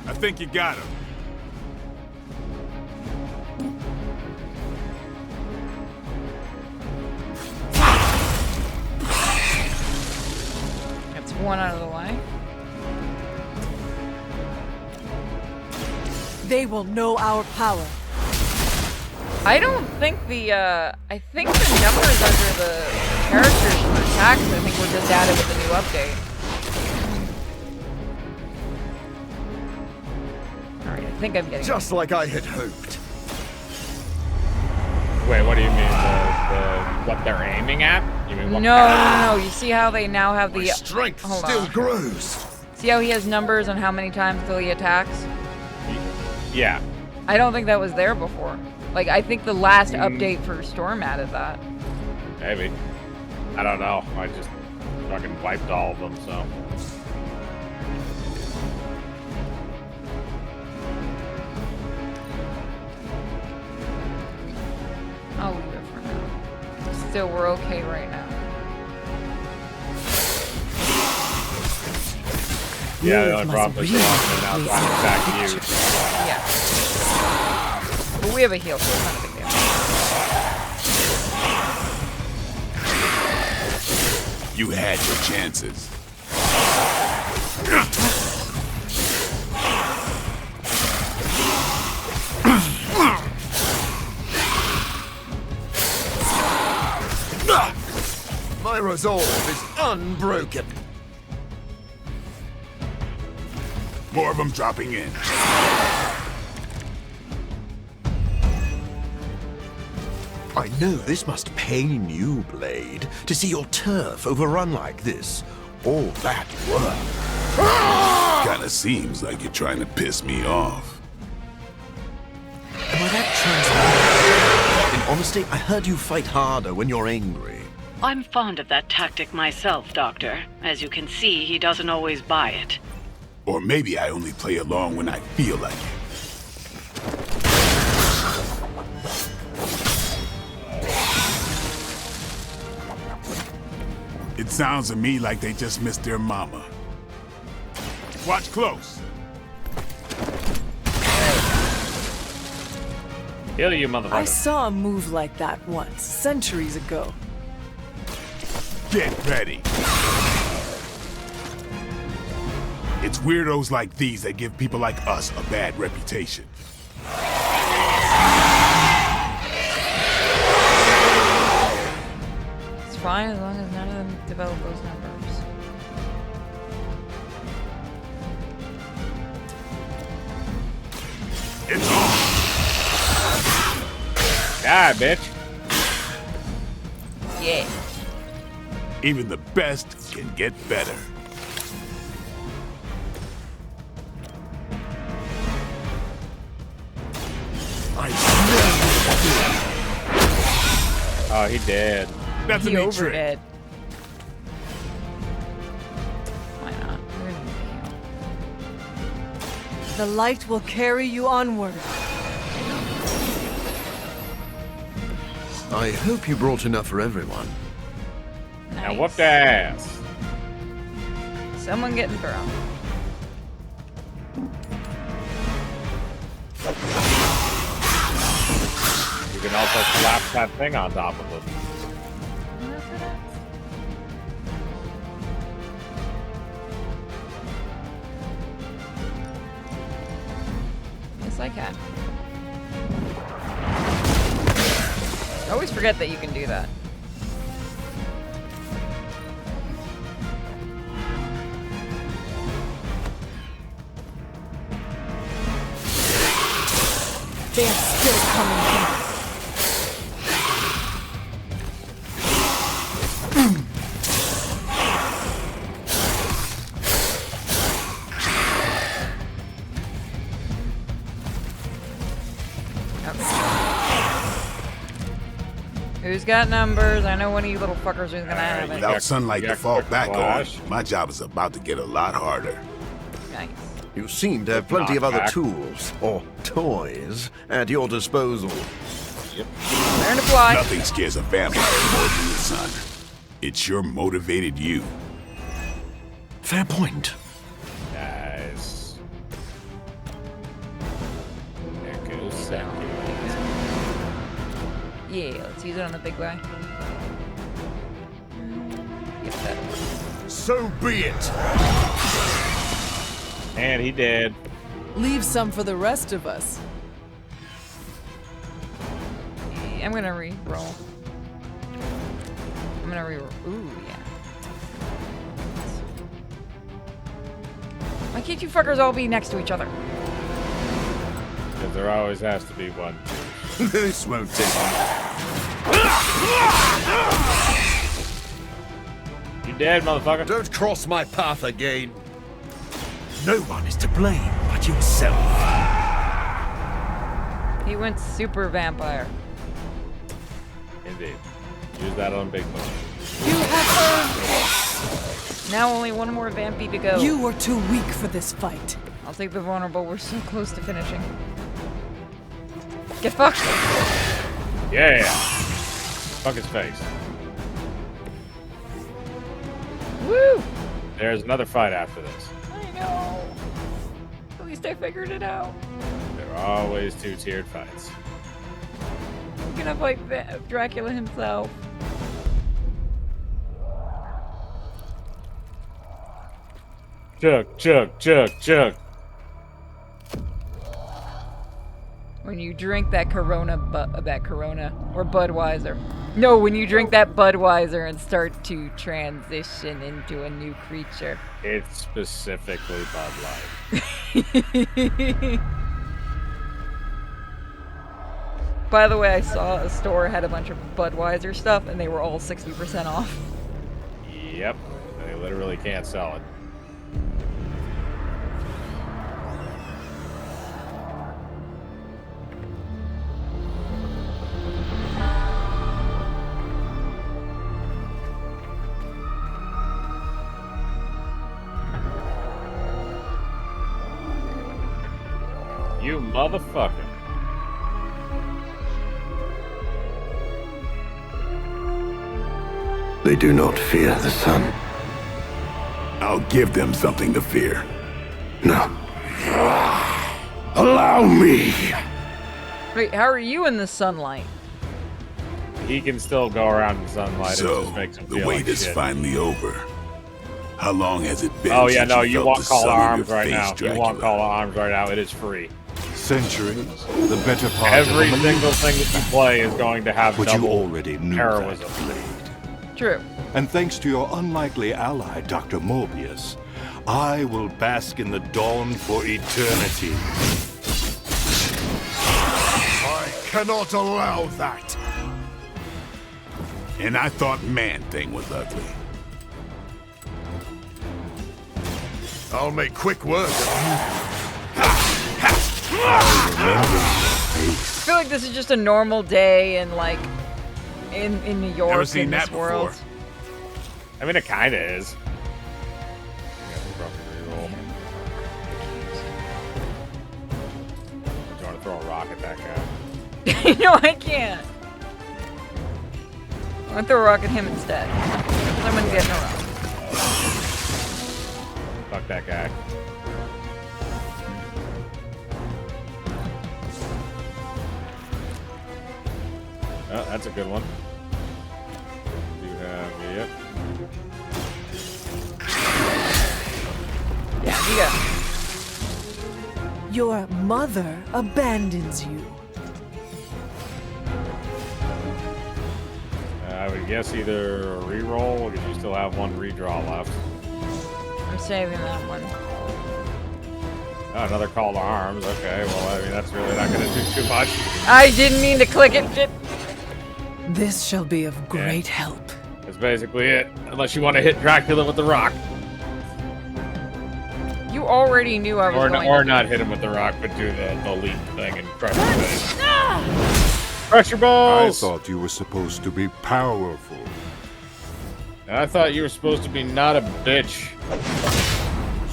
I think you got him. That's one out of the way. They will know our power. I don't think the, I think the numbers under the characters for attacks, I think were just added with the new update. Alright, I think I'm getting Just like I had hoped. Wait, what do you mean? What they're aiming at? You mean what No. You see how they now have the... strength Hold still on. grows. See how he has numbers on how many times till he attacks? Yeah. I don't think that was there before. Like, I think the last update for Storm added that. Maybe. I don't know. I just fucking wiped all of them, so. I'll leave it for now. Still, we're okay right now. Yeah, the only problem is now I'm back to you. Yeah. But we have a heal, so it's not a big deal. You had your chances. My resolve is unbroken. More of them dropping in. I know this must pain you, Blade, to see your turf overrun like this. All that work. Kinda seems like you're trying to piss me off. Am I that transparent? In honesty, I heard you fight harder when you're angry. I'm fond of that tactic myself, Doctor. As you can see, he doesn't always buy it. Or maybe I only play along when I feel like it. It sounds to me like they just missed their mama. Watch close. Kill you, motherfucker. I saw a move like that once, centuries ago. Get ready. It's weirdos like these that give people like us a bad reputation. It's fine as long as none of them develop those numbers. It's on. Die, bitch. Yeah. Even the best can get better. Oh, he did. That's a He neat trick. overdid. Why not? We're gonna heal. The light will carry you onward. I hope you brought enough for everyone. Now whoop the ass. Someone getting thrown. You can also collapse that thing on top of them. Yes, I can. I always forget that you can do that. They're still coming here. Who's got numbers? I know one of you little fuckers is gonna have it. Without sunlight to fall back on, my job is about to get a lot harder. Nice. You seem to have plenty of other tools, or toys, at your disposal. Yep. Learn to fly. Nothing scares a vampire more than the sun. It sure motivated you. Fair point. Nice. There goes sound. Yeah, let's use it on the big guy. Yep, that'll work. So be it. And he did. Leave some for the rest of us. I'm gonna re-roll. I'm gonna re-roll. Ooh, yeah. Why can't you fuckers all be next to each other? Because there always has to be one. This won't take long. You dead, motherfucker. Don't cross my path again. No one is to blame but yourself. He went super vampire. Indeed. Use that on Big Boy. You have Now only one more vampy to go. You were too weak for this fight. I'll take the vulnerable. We're so close to finishing. Get fucked. Yeah. Fuck his face. Woo! There's another fight after this. I know. At least I figured it out. There are always two-tiered fights. I'm gonna fight Dracula himself. Chug. When you drink that Corona or Budweiser. No, when you drink that Budweiser and start to transition into a new creature. It's specifically Bud Light. By the way, I saw a store had a bunch of Budweiser stuff and they were all 60% off. Yep. They literally can't sell it. You motherfucker. They do not fear the sun. I'll give them something to fear. No. Allow me! Wait, how are you in the sunlight? He can still go around in sunlight. So, it just makes him the feel wait like is shit. finally over. How long has it been? Oh yeah, since no, you felt won't the call sun in arms your right face, now. You Dracula? won't call arms right now. It is free. Centuries, the better part Every of a single thing that you play is going to have But you double already knew heroism. True. And thanks to your unlikely ally, Dr. Morbius, I will bask in the dawn for eternity. I cannot allow that. And I thought Man-Thing was ugly. I'll make quick work of I feel like this is just a normal day in like in New York. Never seen in that this world. before. I mean, it kind of is. You want to throw a rock at that guy? No, I can't. I'm gonna throw a rock at him instead. Someone's getting a rock. Fuck that guy. Oh, that's a good one. Do have, yep. Yeah, you go. Your mother abandons you. I would guess either a reroll, or you still have one redraw left. I'm saving that one. Oh, another call to arms. Okay, well, I mean, that's really not going to do too much. I didn't mean to click it. Shit. This shall be of great help. That's basically it. Unless you want to hit Dracula with the rock. You already knew I was going Or to not hit him with the rock, but do the leap thing and crush your face. Crush your balls! I thought you were supposed to be powerful. I thought you were supposed to be not a bitch.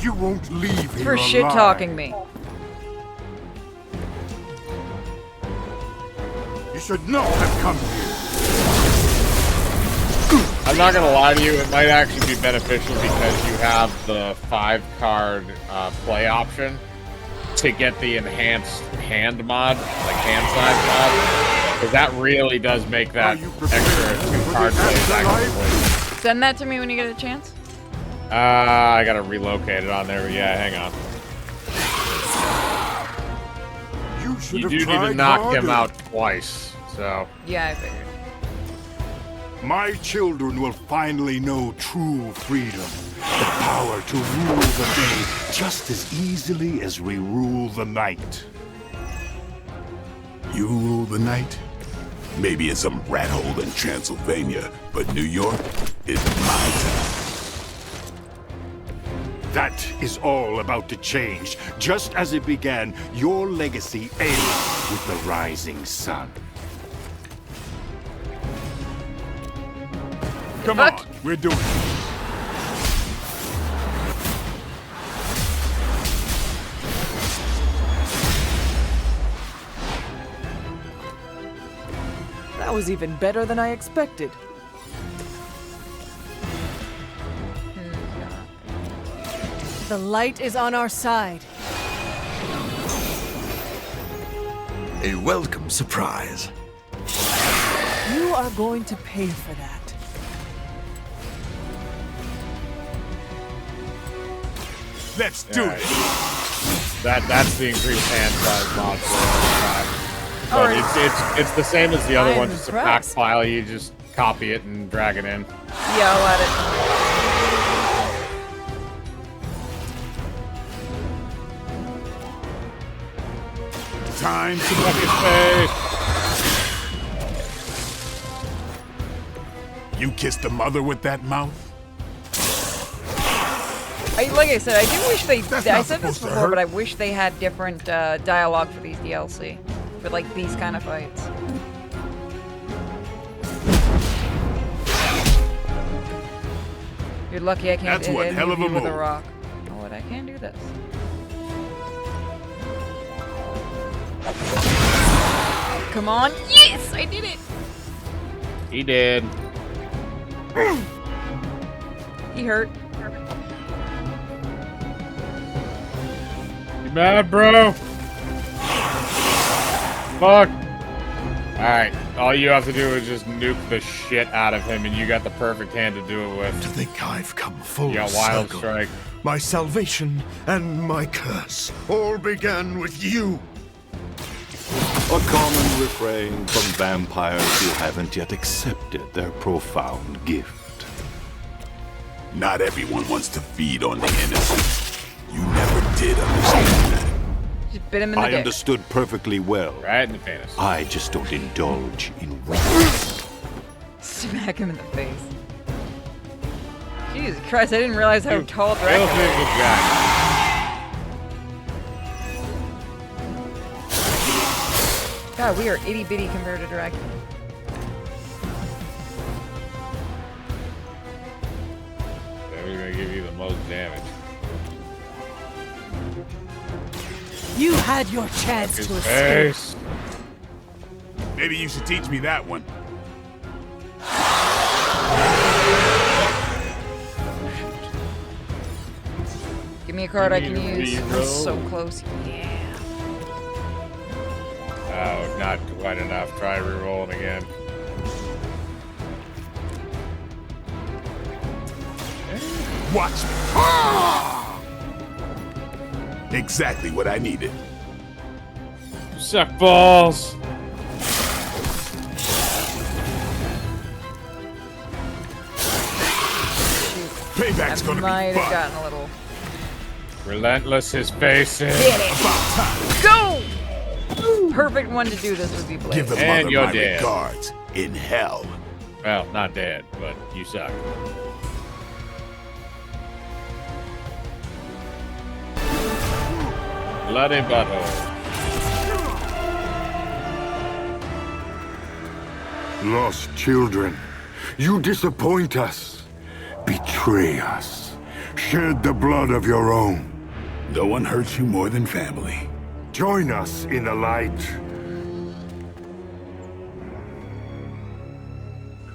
You won't leave here For shit talking me. You should not have come here. I'm not gonna lie to you, it might actually be beneficial because you have the 5-card play option to get the enhanced hand mod, like hand size mod, because that really does make that extra 2-card plays actually. Send that to me when you get a chance. I gotta relocate it on there, but yeah, hang on. You do need to knock him out twice, so. Yeah, I figured. My children will finally know true freedom. The power to rule the day just as easily as we rule the night. You rule the night? Maybe in some rat hole in Transylvania, but New York is my town. That is all about to change. Just as it began, your legacy ends with the rising sun. Come on, we're doing it. That was even better than I expected. The light is on our side. A welcome surprise. You are going to pay for that. Let's do it. That's the increased hand size mod for but it's the same as the other one, just a pack file. You just copy it and drag it in. Yeah, I'll add it. Time to look his face. You kissed a mother with that mouth? Like I said, I do wish they. I said this before, but I wish they had different dialogue for these DLC, for like these kind of fights. You're lucky I can't. That's one hell of a with move. a rock. Oh, what? I can't do this. Come on! Yes, I did it. He did. He hurt. You mad, bro? Fuck. Alright, all you have to do is just nuke the shit out of him, and you got the perfect hand to do it with. To think I've come full You got Wild circle. Strike. My salvation and my curse all began with you. A common refrain from vampires who haven't yet accepted their profound gift. Not everyone wants to feed on the innocent. You never did understand that. Just bit him in the I dick. understood perfectly well. Right in the penis. I just don't indulge in weakness. Smack him in the face. Jesus Christ! I didn't realize how tall Dracula was. God, we are itty bitty compared to Dracula. We're gonna give you the most damage. You had your chance to escape. Maybe you should teach me that one. Give me a card I can use. I'm so close. Yeah. Oh, not quite enough. Try re-rolling again. Watch me. Ah! Exactly what I needed. Suck balls. Payback's gonna Might be have fun. gotten a little. Relentless his faces. Get it. Go! Perfect one to do this would be Blade. Give the And mother you're my dead. regards in hell. Well, not dead, but you suck. Bloody butthole. Lost children, you disappoint us, betray us, shed the blood of your own. No one hurts you more than family. Join us in the light.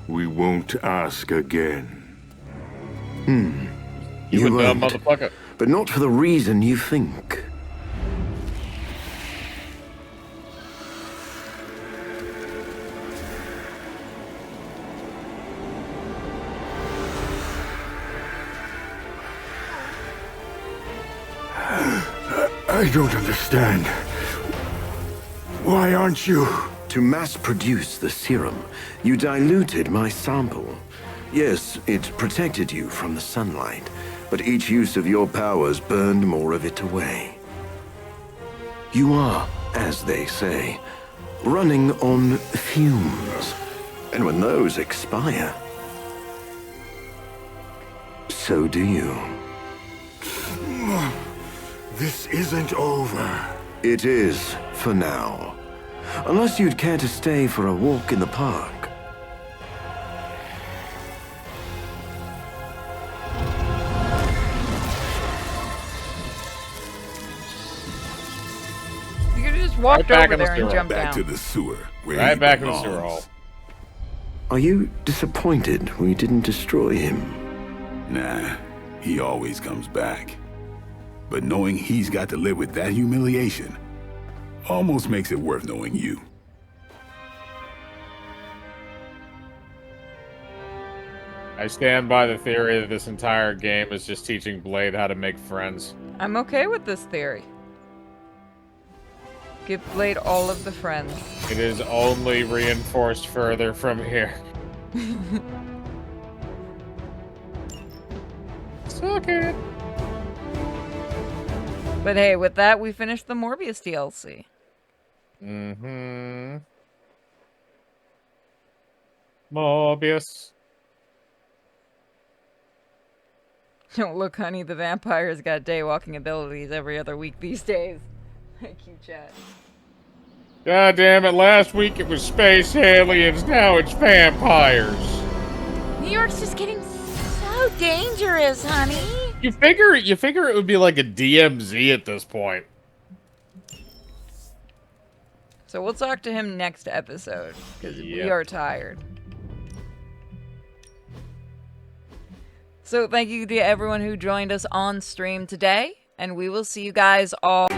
We won't ask again. You a dumb won't, motherfucker. but not for the reason you think. I don't understand. Why aren't you? To mass produce the serum, you diluted my sample. Yes, it protected you from the sunlight, but each use of your powers burned more of it away. You are, as they say, running on fumes. And when those expire, so do you. This isn't over. It is, for now. Unless you'd care to stay for a walk in the park. You could have just walked back over in the there and sewer. jumped Back down. to the sewer. Where Right he back in the belongs. sewer hole. Are you disappointed we didn't destroy him? Nah, he always comes back. But knowing he's got to live with that humiliation almost makes it worth knowing you. I stand by the theory that this entire game is just teaching Blade how to make friends. I'm okay with this theory. Give Blade all of the friends. It is only reinforced further from here. Suck it. But hey, with that, we finished the Morbius DLC. Mm-hmm. Morbius. Don't look, honey, the vampire's got daywalking abilities every other week these days. Thank you, chat. God damn it, last week it was space aliens, now it's vampires. New York's just getting so dangerous, honey. You figure it would be like a DMZ at this point. So we'll talk to him next episode, because we Yep. are tired. So thank you to everyone who joined us on stream today, and we will see you guys all...